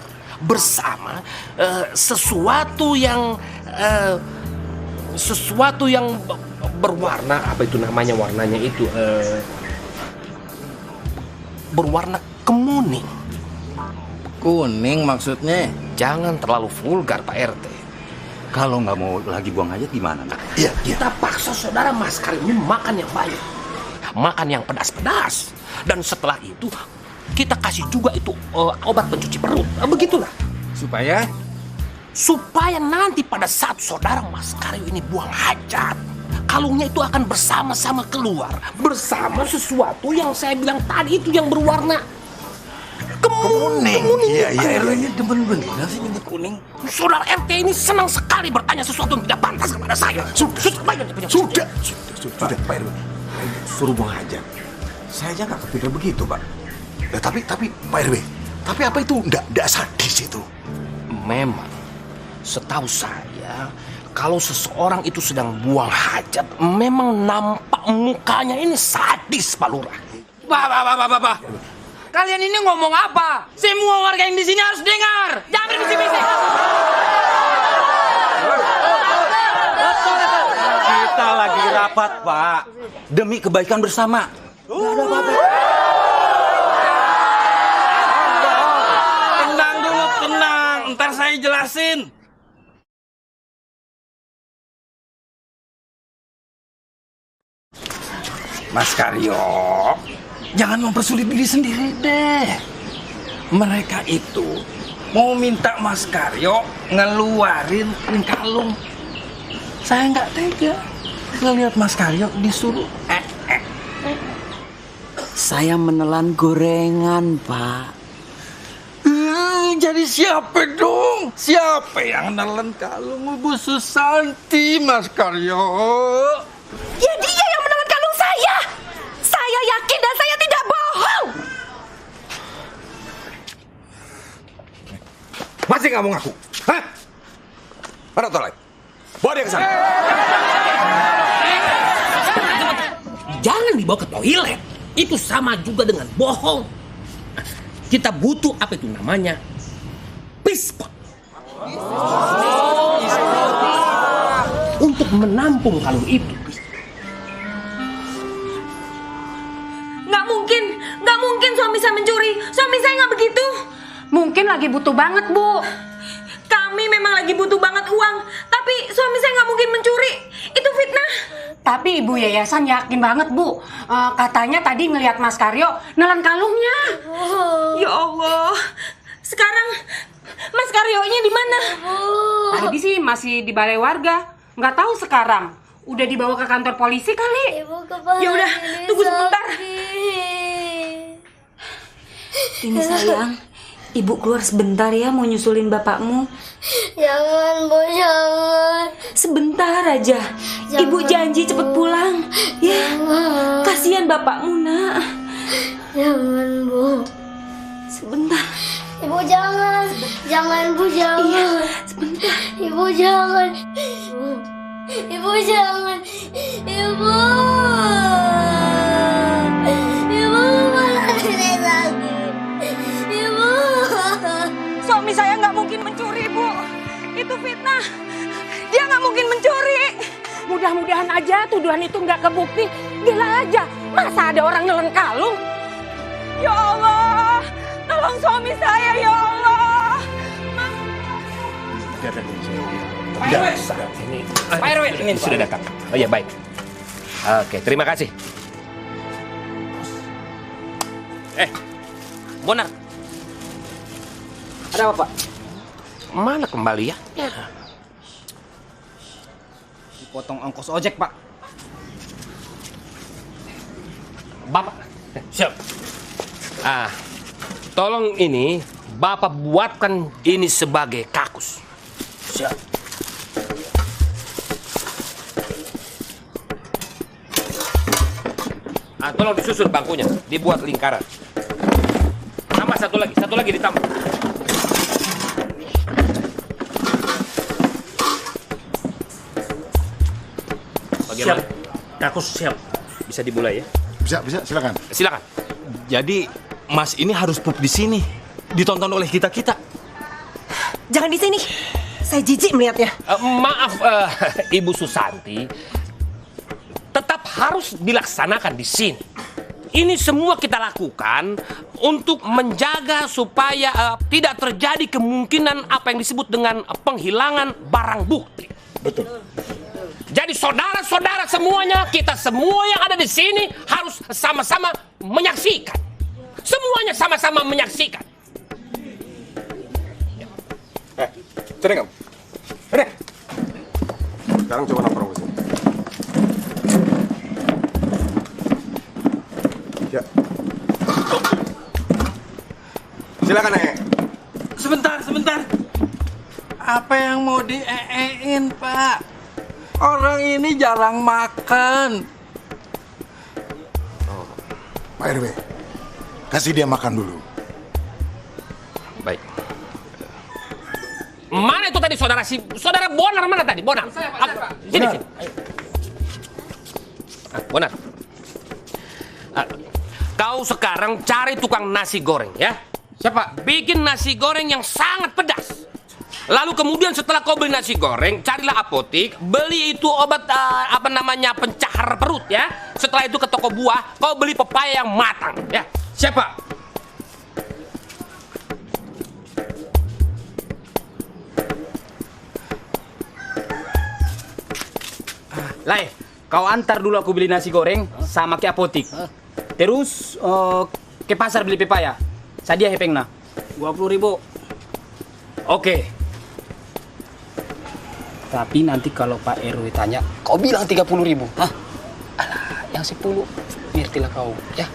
[SPEAKER 5] bersama sesuatu yang berwarna, apa itu namanya, warnanya itu berwarna kemuning.
[SPEAKER 8] Kuning maksudnya?
[SPEAKER 5] Jangan terlalu vulgar Pak RT.
[SPEAKER 3] Kalau nggak mau lagi buang hajat gimana?
[SPEAKER 16] Iya.
[SPEAKER 5] Kita paksa saudara Mas Karyo ini makan yang banyak, makan yang pedas-pedas, dan setelah itu kita kasih juga itu obat pencuci perut. Begitulah. Supaya nanti pada saat saudara Mas Karyo ini buang hajat, kalungnya itu akan bersama-sama keluar bersama sesuatu yang saya bilang tadi itu yang berwarna kemuning.
[SPEAKER 8] Iya. Ini demen bener sih nyebut kuning.
[SPEAKER 5] Saudara RT ini senang sekali bertanya sesuatu yang tidak pantas kepada saya.
[SPEAKER 16] Sudah, Pak RW. Suruh buang hajat. Saya aja nggak kepikir begitu, Pak. Ya, tapi Pak RW, tapi apa itu nggak sadis itu?
[SPEAKER 5] Memang, setahu saya, kalau seseorang itu sedang buang hajat, memang nampak mukanya ini sadis, Pak Lurah.
[SPEAKER 14] Pak. Kalian ini ngomong apa? Semua warga yang di sini harus dengar. Jangan berbisik-bisik.
[SPEAKER 3] Kita lagi rapat, Pak. Demi kebaikan bersama. Nggak ada apa-apa.
[SPEAKER 8] Tenang dulu, tenang. Ntar saya jelasin. Mas Karyo, jangan mempersulit diri sendiri deh. Mereka itu mau minta Mas Karyo ngeluarin kalung. Saya nggak tega ngelihat Mas Karyo disuruh.
[SPEAKER 6] Saya menelan gorengan, Pak.
[SPEAKER 8] Jadi siapa dong? Siapa yang nelen kalung Bu Susanti, Mas Karyo?
[SPEAKER 4] Ya dia yang menelan kalung saya. Saya yakin dan saya tidak bohong.
[SPEAKER 18] Masih nggak mau ngaku? Hah? Mana tolak? Bawa dia ke sana.
[SPEAKER 5] Jangan dibawa ke toilet. Itu sama juga dengan bohong. Kita butuh apa itu namanya? Pispot. untuk menampung kalung itu.
[SPEAKER 4] Nggak mungkin suami saya mencuri. Suami saya nggak begitu. Mungkin lagi butuh banget, Bu. Kami memang lagi butuh banget uang, tapi suami saya nggak mungkin mencuri. Itu fitnah. Tapi Ibu Yayasan yakin banget, Bu. Katanya tadi ngelihat Mas Karyo nelen kalungnya. Ya Allah. Sekarang Mas Karyonya di mana? Tadi sih masih di balai warga. Nggak tahu sekarang. Udah dibawa ke kantor polisi kali. Ya udah, tunggu sebentar. Ini sayang, Ibu keluar sebentar ya mau nyusulin bapakmu.
[SPEAKER 7] Jangan, Bu, jangan.
[SPEAKER 4] Sebentar aja. Ibu janji cepet pulang. Ya, kasihan bapakmu, Nak.
[SPEAKER 7] Jangan, Bu.
[SPEAKER 4] Sebentar.
[SPEAKER 7] Ibu jangan. Jangan, Bu, jangan.
[SPEAKER 4] Iya, sebentar.
[SPEAKER 7] Ibu jangan. Ibu jangan. Ibu. Ibu malah nenek sakit. Ibu.
[SPEAKER 4] Suami saya nggak mungkin mencuri, Bu. Itu fitnah. Dia nggak mungkin mencuri. Mudah-mudahan aja tuduhan itu nggak kebukti. Gila aja, masa ada orang nelen kalung? Ya Allah, tolong suami saya ya Allah.
[SPEAKER 5] Pak RW ini sudah datang. Oh ya, baik. Oke, terima kasih. Bonar.
[SPEAKER 14] Ada apa, Pak?
[SPEAKER 5] Mana kembaliannya?
[SPEAKER 14] Dipotong ongkos ojek, Pak.
[SPEAKER 5] Bapak, siap. Tolong ini Bapak buatkan ini sebagai kakus. Siap. Tolong disusun bangkunya, dibuat lingkaran. Tambah satu lagi ditambah. Bagaimana? Siap. Kakus siap. Bisa dimulai ya?
[SPEAKER 16] Bisa, silakan.
[SPEAKER 5] Silakan.
[SPEAKER 3] Jadi Mas ini harus pup di sini, ditonton oleh kita.
[SPEAKER 4] Jangan di sini. Saya jijik melihatnya.
[SPEAKER 5] Maaf, Ibu Susanti. Tetap harus dilaksanakan di sini. Ini semua kita lakukan untuk menjaga supaya tidak terjadi kemungkinan apa yang disebut dengan penghilangan barang bukti.
[SPEAKER 16] Betul.
[SPEAKER 5] Jadi saudara-saudara semuanya, kita semua yang ada di sini harus sama-sama menyaksikan. Semuanya sama-sama menyaksikan.
[SPEAKER 16] Cering kamu. Ini. Sekarang coba nongkrong ke sini. Ya. Silakan, Nek.
[SPEAKER 10] Sebentar. Apa yang mau dieein, Pak? Orang ini jarang makan.
[SPEAKER 16] Pak RW, kasih dia makan dulu.
[SPEAKER 5] Baik. Mana itu tadi saudara Bonar mana tadi? Bonar. Sini. Bonar. Kau sekarang cari tukang nasi goreng ya. Siapa? Bikin nasi goreng yang sangat pedas. Lalu kemudian setelah kau beli nasi goreng, carilah apotik, beli itu obat pencahar perut ya. Setelah itu ke toko buah, kau beli pepaya yang matang ya. Siapa?
[SPEAKER 14] Lai, kau antar dulu aku beli nasi goreng sama ke apotik. Terus ke pasar beli pepaya. Sadia hepengna 20.000. Oke. Tapi nanti kalau Pak RW tanya, kau bilang 30.000. Hah? Alah, yang 10 ngertilah kau, ya.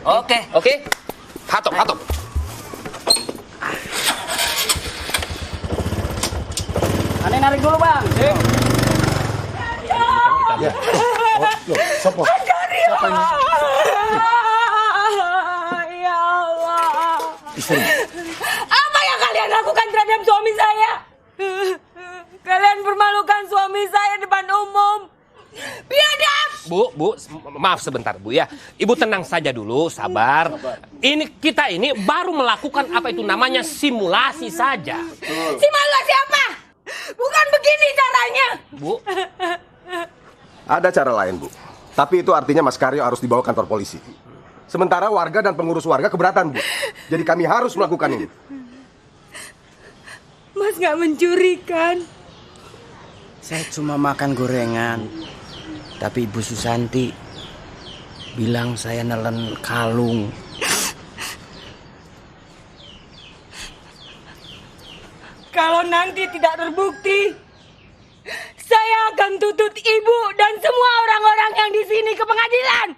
[SPEAKER 14] Oke.
[SPEAKER 5] Hatop.
[SPEAKER 14] Aneh narik dulu, Bang.
[SPEAKER 16] Ya. Loh, sopo? Siapa ini?
[SPEAKER 17] Ya Allah.
[SPEAKER 16] Istri.
[SPEAKER 17] Apa yang kalian lakukan terhadap suami saya? Kalian permalukan suami saya depan umum. Biadab!
[SPEAKER 5] Bu, maaf sebentar Bu ya. Ibu tenang saja dulu, sabar. Kita ini baru melakukan apa itu namanya simulasi saja.
[SPEAKER 17] Simulasi apa? Bukan begini caranya.
[SPEAKER 5] Bu.
[SPEAKER 18] Ada cara lain, Bu. Tapi itu artinya Mas Karyo harus dibawa kantor polisi. Sementara warga dan pengurus warga keberatan, Bu. Jadi kami harus melakukan ini.
[SPEAKER 17] Mas nggak mencuri kan?
[SPEAKER 14] Saya cuma makan gorengan. Tapi Ibu Susanti bilang saya nelen kalung.
[SPEAKER 17] Kalau nanti tidak terbukti, saya akan tuntut ibu dan semua orang-orang yang di sini ke pengadilan.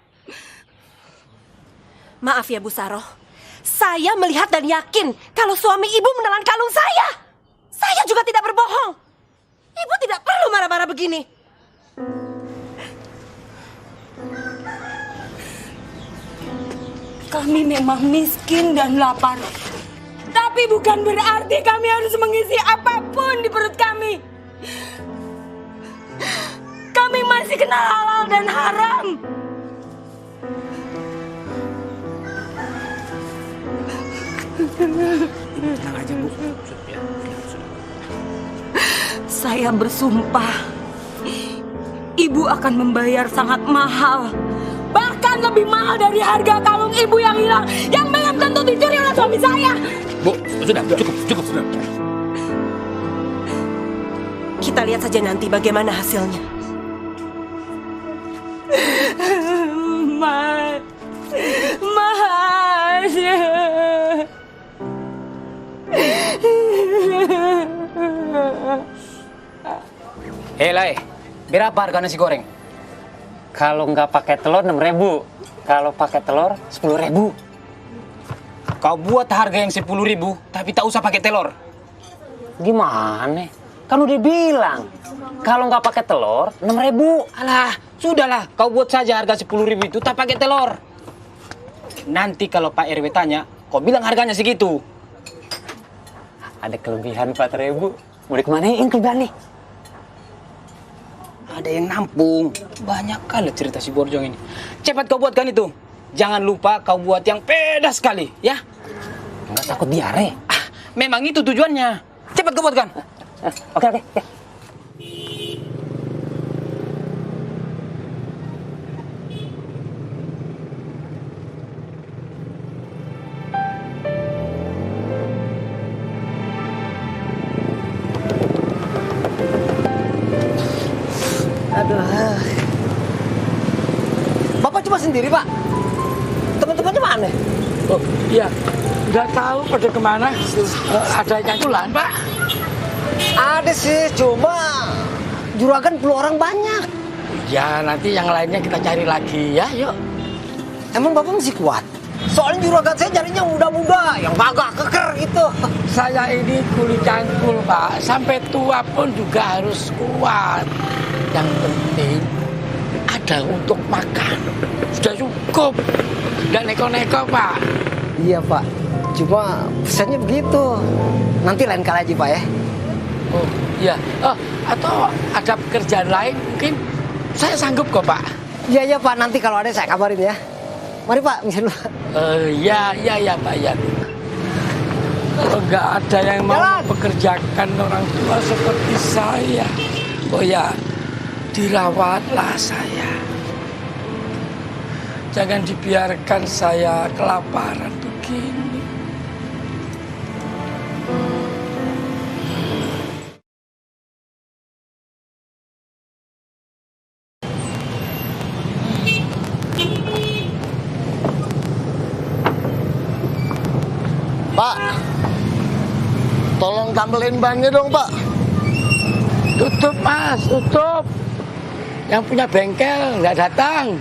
[SPEAKER 4] Maaf ya Bu Saroh, saya melihat dan yakin kalau suami ibu menelan kalung saya. Saya juga tidak berbohong. Ibu tidak perlu marah-marah begini.
[SPEAKER 17] Kami memang miskin dan lapar. Tapi bukan berarti kami harus mengisi apapun di perut kami. Kami masih kenal halal dan haram.
[SPEAKER 14] Tenang aja, Bu.
[SPEAKER 17] Saya bersumpah, ibu akan membayar sangat mahal. Bahkan lebih mahal dari harga kalung ibu yang hilang, yang belum tentu dicuri oleh suami saya.
[SPEAKER 5] Bu, sudah, cukup.
[SPEAKER 4] Kita lihat saja nanti bagaimana hasilnya.
[SPEAKER 17] Mas.
[SPEAKER 14] Lai, berapa harga nasi goreng?
[SPEAKER 19] Kalau nggak pakai telur 6.000, kalau pakai telur 10.000.
[SPEAKER 14] Kau buat harga yang 10.000, tapi tak usah pakai telur.
[SPEAKER 19] Gimana? Kan udah bilang, kalau nggak pakai telur 6.000.
[SPEAKER 14] Alah, sudahlah, kau buat saja harga 10.000 itu tak pakai telur. Nanti kalau Pak RW tanya, kau bilang harganya segitu.
[SPEAKER 19] Ada kelebihan 4.000. Mau dikemanain kelebihan nih?
[SPEAKER 14] Ada yang nampung. Banyak kali cerita si Borjong ini. Cepat kau buatkan itu. Jangan lupa kau buat yang pedas sekali, ya?
[SPEAKER 19] Nggak takut diare?
[SPEAKER 14] Memang itu tujuannya. Cepat kau buatkan.
[SPEAKER 19] Oke.
[SPEAKER 8] Aduh. Bapak cuma sendiri, Pak? Teman-temannya mana?
[SPEAKER 6] Oh, iya. Nggak tahu pada kemana. Ada yang pulang, Pak?
[SPEAKER 8] Ada sih, cuma juragan perlu orang banyak.
[SPEAKER 6] Ya, nanti yang lainnya kita cari lagi ya, yuk.
[SPEAKER 8] Emang Bapak masih kuat? Soalnya juragan saya carinya muda-muda, yang gagah keker gitu.
[SPEAKER 6] Saya ini kuli cangkul, Pak. Sampai tua pun juga harus kuat. Yang penting ada untuk makan. Sudah cukup. Nggak neko-neko, Pak.
[SPEAKER 8] Iya, Pak. Cuma pesannya begitu. Nanti lain kali aja, Pak ya.
[SPEAKER 6] Oh, iya. Oh, atau ada pekerjaan lain mungkin saya sanggup kok, Pak.
[SPEAKER 8] Iya, Pak. Nanti kalau ada saya kabarin ya. Mari, Pak. Bisa dulu.
[SPEAKER 6] Iya, Pak. Ya. Kalau nggak ada yang mau pekerjakan orang tua seperti saya, oh ya, dirawatlah saya. Jangan dibiarkan saya kelaparan begini.
[SPEAKER 16] Pak, tolong tambelin bannya dong, Pak.
[SPEAKER 6] Tutup, Mas, tutup. Yang punya bengkel nggak datang.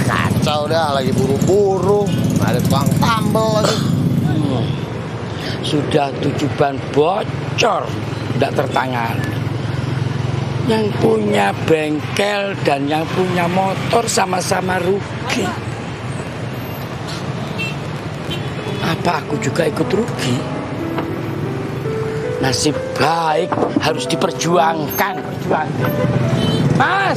[SPEAKER 16] Kacau dah, lagi buru-buru. Ada tukang tambel lagi.
[SPEAKER 6] Sudah 7 ban bocor, tidak tertangan. Yang punya bengkel dan yang punya motor sama-sama rugi. Apa aku juga ikut rugi? Nasib baik harus diperjuangkan. Mas.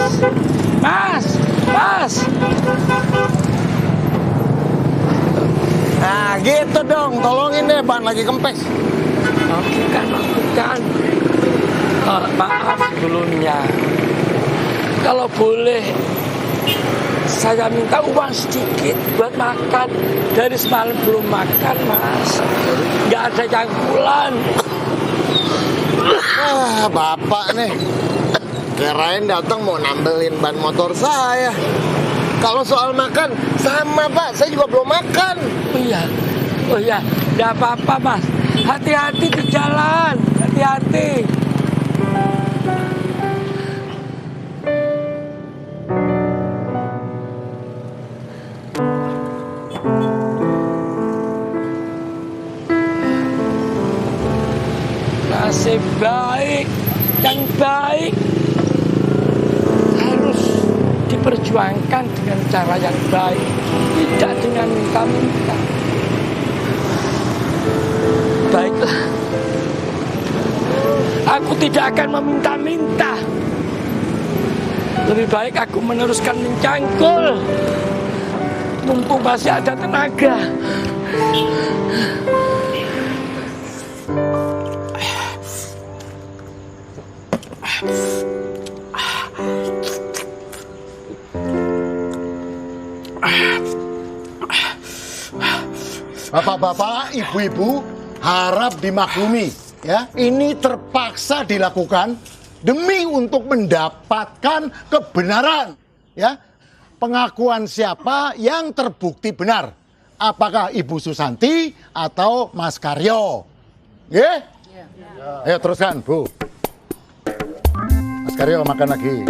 [SPEAKER 16] Nah gitu dong, tolongin deh, ban lagi kempes.
[SPEAKER 6] Lakukan. Maaf dulunya. Kalau boleh, saya minta uang sedikit buat makan. Dari semalam belum makan, Mas. Nggak ada jangkulan.
[SPEAKER 12] Bapak nih. Kirain datang mau nambelin ban motor saya. Kalau soal makan, sama Pak, saya juga belum makan.
[SPEAKER 6] Oh iya, nggak apa-apa Mas. Hati-hati di jalan, hati-hati. Nasib baik, yang baik harus diperjuangkan dengan cara yang baik, tidak dengan minta-minta. Baiklah, aku tidak akan meminta-minta. Lebih baik aku meneruskan mencangkul, mumpung masih ada tenaga.
[SPEAKER 20] Bapak-bapak, ibu-ibu harap dimaklumi ya. Ini terpaksa dilakukan demi untuk mendapatkan kebenaran ya. Pengakuan siapa yang terbukti benar? Apakah Ibu Susanti atau Mas Karyo? Ya? Ayo teruskan, Bu. Mas Karyo makan lagi.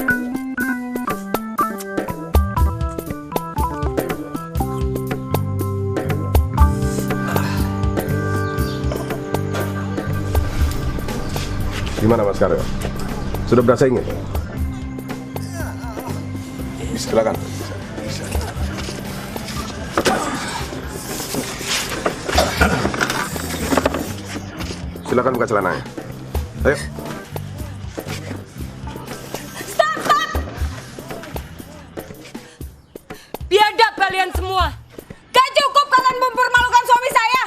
[SPEAKER 18] Gimana Mas Karyo? Sudah berasa ingin? Silakan. Silakan buka celananya. Ayo.
[SPEAKER 17] Stop! Biadab kalian semua. Gak cukup kalian mempermalukan suami saya.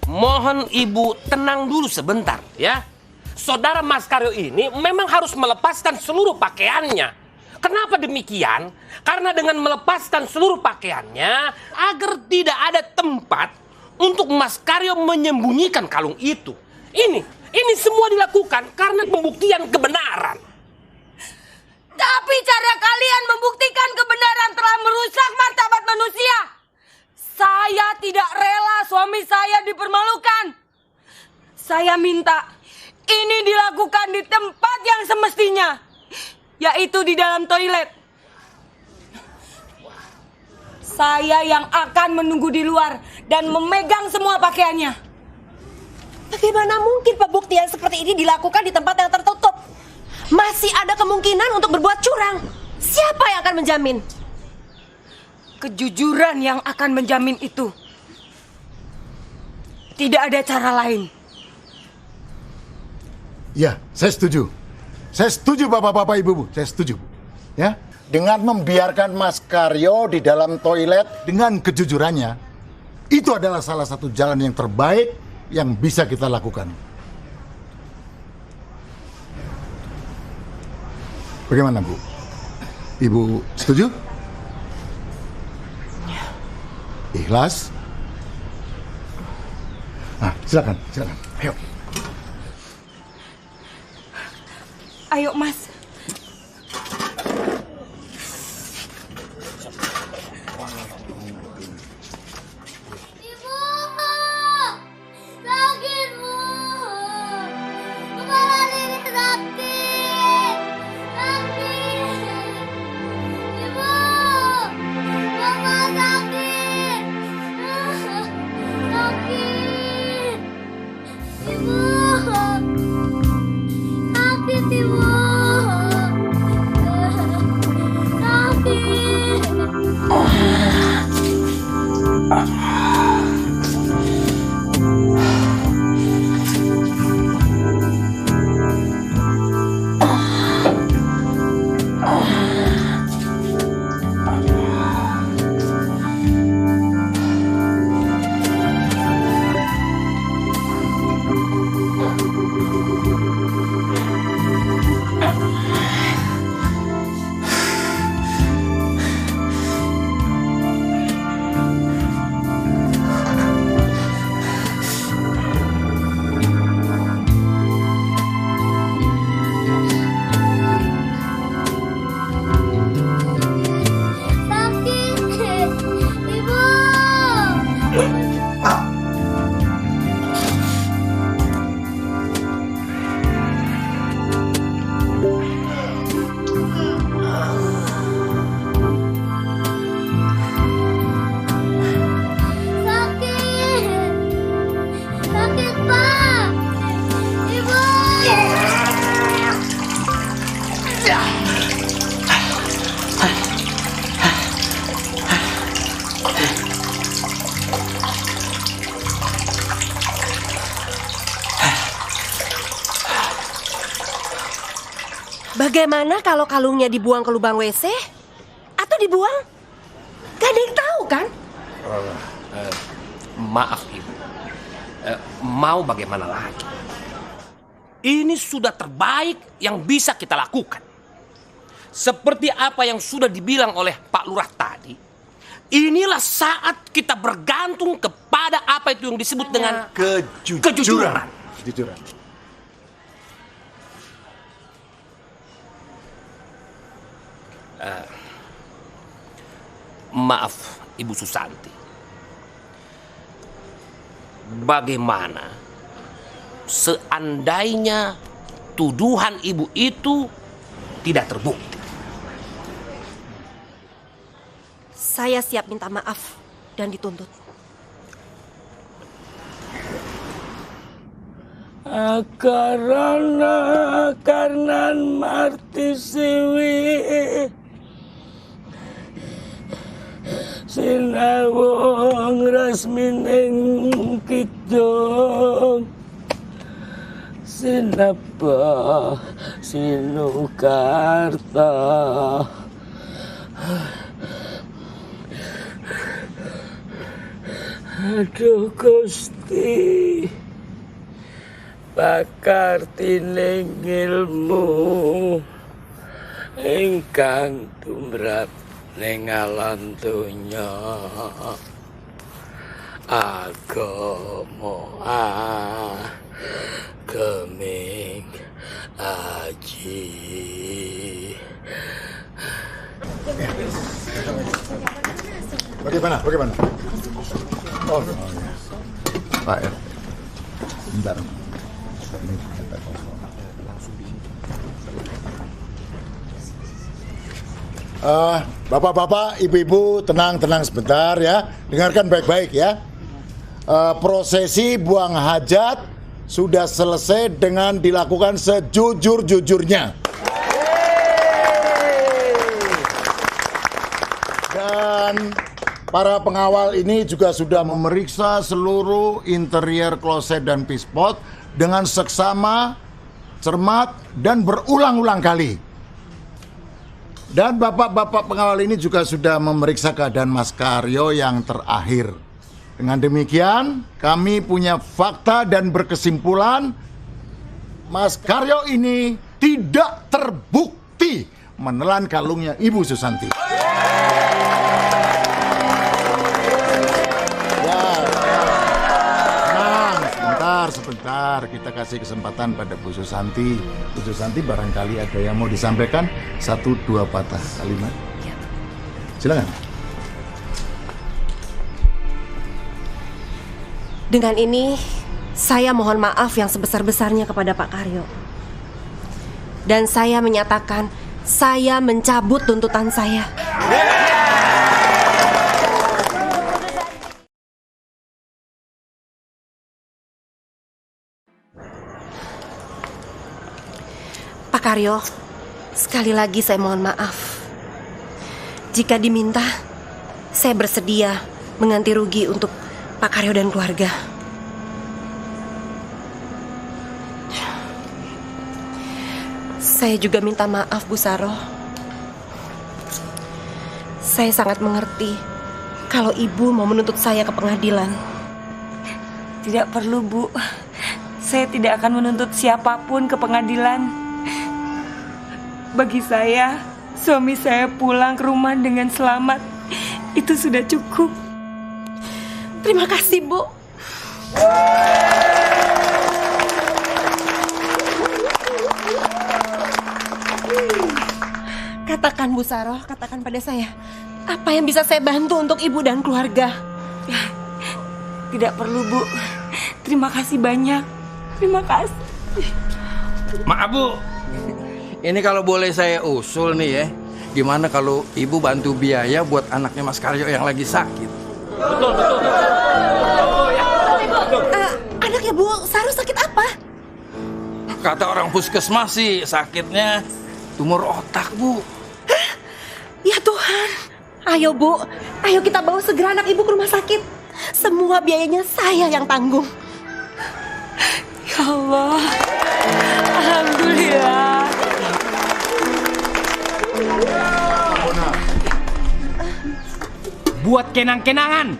[SPEAKER 5] Mohon ibu tenang dulu sebentar ya. Saudara Mas Karyo ini memang harus melepaskan seluruh pakaiannya. Kenapa demikian? Karena dengan melepaskan seluruh pakaiannya agar tidak ada tempat untuk Mas Karyo menyembunyikan kalung itu. Ini semua dilakukan karena pembuktian kebenaran.
[SPEAKER 17] Tapi cara kalian membuktikan kebenaran telah merusak martabat manusia. Saya tidak rela suami saya dipermalukan. Saya minta ini dilakukan di tempat yang semestinya, yaitu di dalam toilet. Saya yang akan menunggu di luar dan memegang semua pakaiannya.
[SPEAKER 4] Bagaimana mungkin pembuktian seperti ini dilakukan di tempat yang tertutup? Masih ada kemungkinan untuk berbuat curang. Siapa yang akan menjamin?
[SPEAKER 17] Kejujuran yang akan menjamin itu. Tidak ada cara lain.
[SPEAKER 20] Ya, saya setuju. Saya setuju Bapak-bapak Ibu-ibu, saya setuju. Ya, dengan membiarkan Mas Karyo di dalam toilet dengan kejujurannya, itu adalah salah satu jalan yang terbaik yang bisa kita lakukan. Bagaimana, Bu? Ibu setuju? Ikhlas? Nah, silakan. Ayo.
[SPEAKER 17] Ayo, Mas.
[SPEAKER 7] Sakit, Bu. Kepala Riri sakit. Ibu. Mama sakit. Sakit. Ibu. Sakit, Ibu.
[SPEAKER 11] Pak! Ibu!
[SPEAKER 4] Bagaimana kalau kalungnya dibuang ke lubang WC? Atau dibuang? Gak ada yang tahu kan?
[SPEAKER 5] Maaf Ibu, mau bagaimana lagi? Ini sudah terbaik yang bisa kita lakukan. Seperti apa yang sudah dibilang oleh Pak Lurah tadi, inilah saat kita bergantung kepada apa itu yang disebut dengan kejujuran.
[SPEAKER 20] Kejujuran.
[SPEAKER 5] Maaf Ibu Susanti, bagaimana seandainya tuduhan Ibu itu tidak terbukti?
[SPEAKER 4] Saya siap minta maaf dan dituntut.
[SPEAKER 6] Karena marti siwi sinawong rasmining kidung sinapa sinukarta aduh Gusti bakar tining ilmu ingkang tumrap ning alam donya agama geming aji.
[SPEAKER 20] Bagaimana? Oh, ya. Pak R. Bentar. Bapak-bapak, ibu-ibu, tenang sebentar ya. Dengarkan baik-baik ya. Prosesi buang hajat sudah selesai dengan dilakukan sejujur-jujurnya. Dan para pengawal ini juga sudah memeriksa seluruh interior kloset dan pispot dengan seksama, cermat, dan berulang-ulang kali. Dan bapak-bapak pengawal ini juga sudah memeriksa keadaan Mas Karyo yang terakhir. Dengan demikian, kami punya fakta dan berkesimpulan Mas Karyo ini tidak terbukti menelan kalungnya Ibu Susanti. Sebentar, kita kasih kesempatan pada Bu Susanti. Bu Susanti barangkali ada yang mau disampaikan, 1-2 patah kalimat. Silakan.
[SPEAKER 4] Dengan ini, saya mohon maaf yang sebesar-besarnya kepada Pak Karyo. Dan saya menyatakan, saya mencabut tuntutan saya. Pak Karyo, sekali lagi saya mohon maaf. Jika diminta, saya bersedia mengganti rugi untuk Pak Karyo dan keluarga. Saya juga minta maaf, Bu Saroh. Saya sangat mengerti kalau Ibu mau menuntut saya ke pengadilan.
[SPEAKER 17] Tidak perlu, Bu. Saya tidak akan menuntut siapapun ke pengadilan. Bagi saya, suami saya pulang ke rumah dengan selamat. Itu sudah cukup.
[SPEAKER 4] Terima kasih, Bu. Katakan, Bu Saroh, katakan pada saya, apa yang bisa saya bantu untuk Ibu dan keluarga?
[SPEAKER 17] Tidak perlu, Bu. Terima kasih banyak. Terima kasih.
[SPEAKER 10] Maaf Bu, ini kalau boleh saya usul nih ya, gimana kalau Ibu bantu biaya buat anaknya Mas Karyo yang lagi sakit?
[SPEAKER 4] Anak
[SPEAKER 5] ya Bu? Saru sakit apa?
[SPEAKER 10] Kata orang puskesmas sih sakitnya tumor otak, Bu.
[SPEAKER 5] Ya Tuhan. Ayo Bu, ayo kita bawa segera anak ibu ke rumah sakit. Semua biayanya saya yang tanggung.
[SPEAKER 17] Ya Allah. Alhamdulillah.
[SPEAKER 14] Buat kenang-kenangan.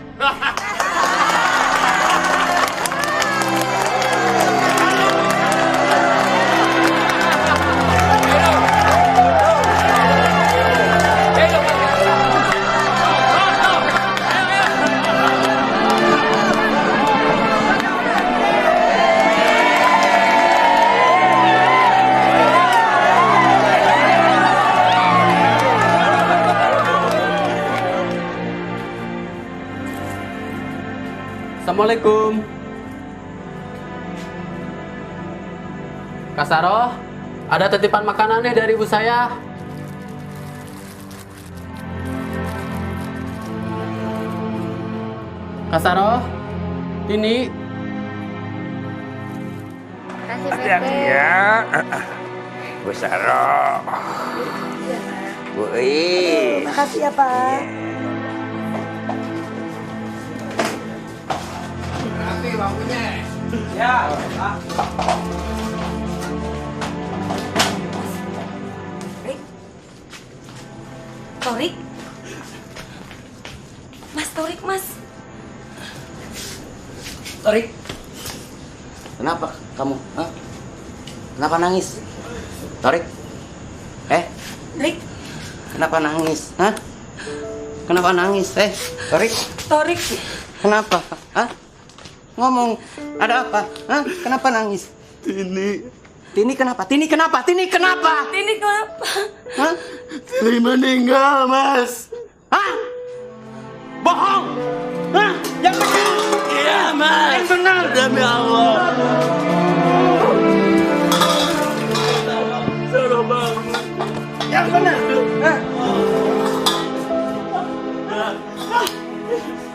[SPEAKER 9] Assalamualaikum. Kak Saroh, ada titipan makanannya dari ibu saya. Kak Saroh, ini.
[SPEAKER 10] Hati-hati ya. Bu Saroh. Bu I.
[SPEAKER 5] Makasih ya Pak.
[SPEAKER 10] Nanti bangkunya. Ya, Pak.
[SPEAKER 4] Torik? Mas Torik, Mas.
[SPEAKER 8] Torik, kenapa kamu? Hah? Kenapa nangis? Torik,
[SPEAKER 4] Torik,
[SPEAKER 8] kenapa nangis? Hah? Kenapa nangis? Torik,
[SPEAKER 4] Torik.
[SPEAKER 8] kenapa? Hah? Ngomong, ada apa? Hah? Kenapa nangis? Tini kenapa? Tini kenapa? Tini kenapa?
[SPEAKER 4] Tini kenapa?
[SPEAKER 8] Hah?
[SPEAKER 10] Tini meninggal, Mas.
[SPEAKER 8] Hah? Bohong! Hah? Yang benar!
[SPEAKER 10] Iya, Mas.
[SPEAKER 8] Yang benar!
[SPEAKER 10] Demi Allah.
[SPEAKER 8] Yang benar! Hah?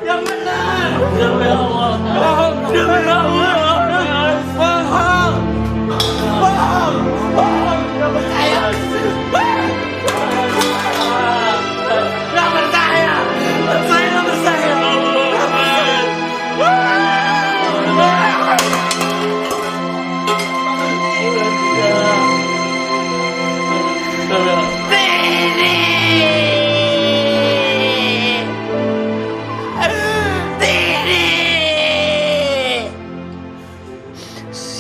[SPEAKER 8] Yang benar!
[SPEAKER 10] Demi Allah.
[SPEAKER 8] Bohong!
[SPEAKER 10] Demi Allah.
[SPEAKER 8] Bohong! Bohong! Bohong! Gak percaya! Gak percaya! Saya gak percaya!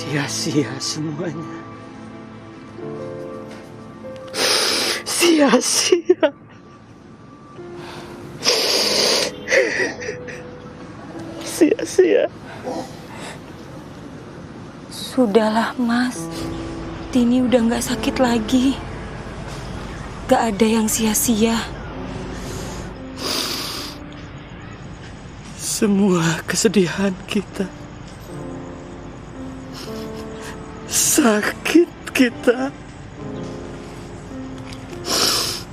[SPEAKER 10] Sia-sia semuanya. Sia-sia. Sia-sia.
[SPEAKER 17] Sudahlah Mas, Tini udah nggak sakit lagi. Gak ada yang sia-sia.
[SPEAKER 10] Semua kesedihan kita, sakit kita,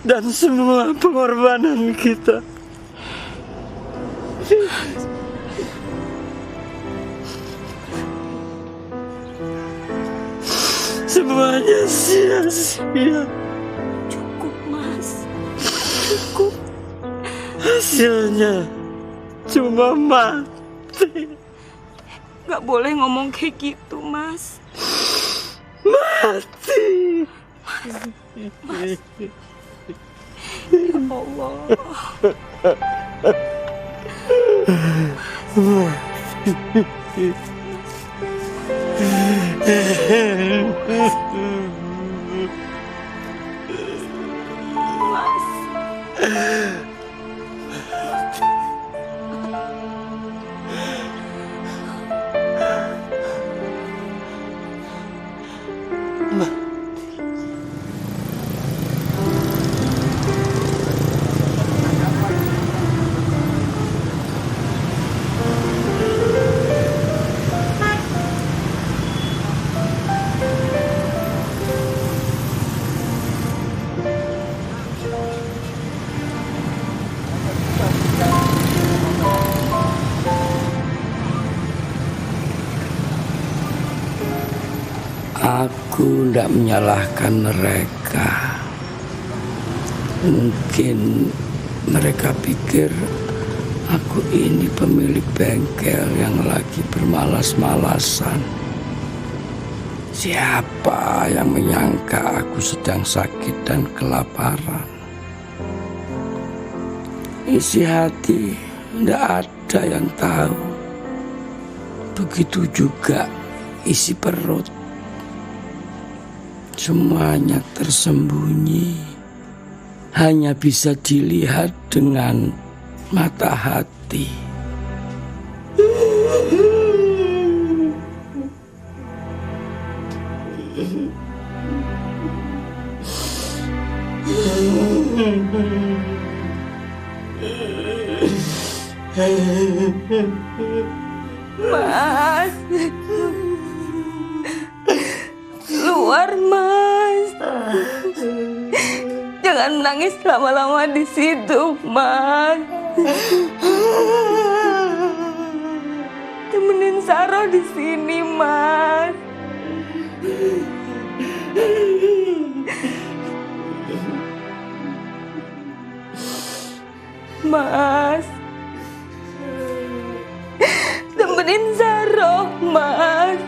[SPEAKER 10] dan semua pengorbanan kita semuanya sia-sia.
[SPEAKER 17] Cukup Mas, cukup.
[SPEAKER 10] Hasilnya cuma mati.
[SPEAKER 17] Gak boleh ngomong kayak gitu Mas.
[SPEAKER 10] Mati.
[SPEAKER 17] Mas. Ya Allah.
[SPEAKER 6] Aku tidak menyalahkan mereka. Mungkin mereka pikir aku ini pemilik bengkel yang lagi bermalas-malasan. Siapa yang menyangka aku sedang sakit dan kelaparan? Isi hati tidak ada yang tahu. Begitu juga isi perut. Semuanya tersembunyi. Hanya bisa dilihat dengan mata hati.
[SPEAKER 17] Mas, keluar Mas. Jangan menangis lama-lama di situ, Mas. Temenin Saro di sini, Mas. Mas, temenin Saro, Mas.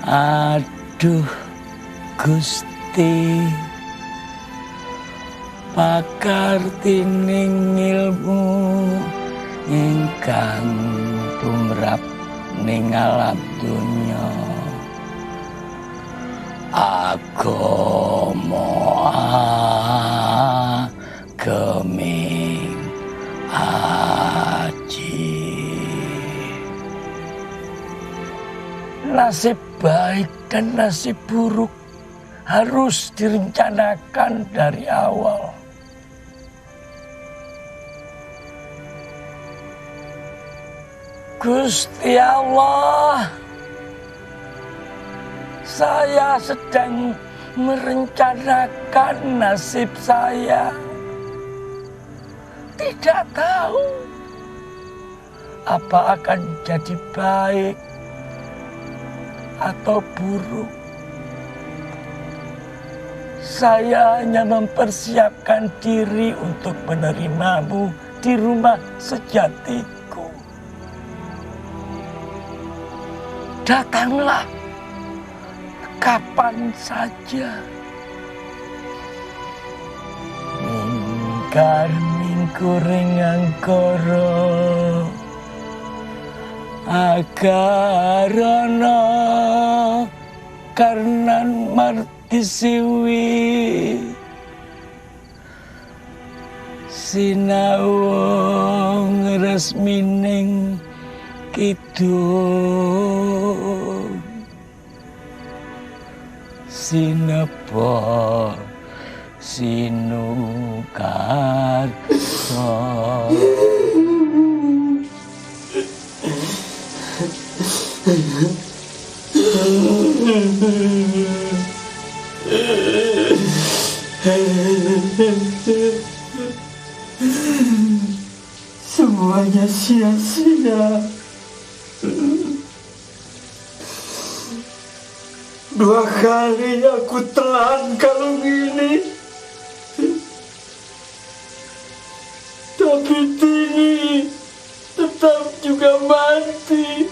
[SPEAKER 6] Aduh, Gusti, pakar tining ilmu ingkang tumrap ning alam dunya. Agama geming aji. Nasib baik dan nasib buruk harus direncanakan dari awal. Gusti Allah, saya sedang merencanakan nasib saya. Tidak tahu apa akan jadi baik atau buruk. Saya hanya mempersiapkan diri untuk menerimamu di rumah sejatiku. Datanglah kapan saja. Mingkar mingkuring angkara agarana karnan marti siwi sinau ngresmining kidul sinepa sinukar semuanya sia-sia. 2 kali aku telan kalung ini, tapi Tini tetap juga mati.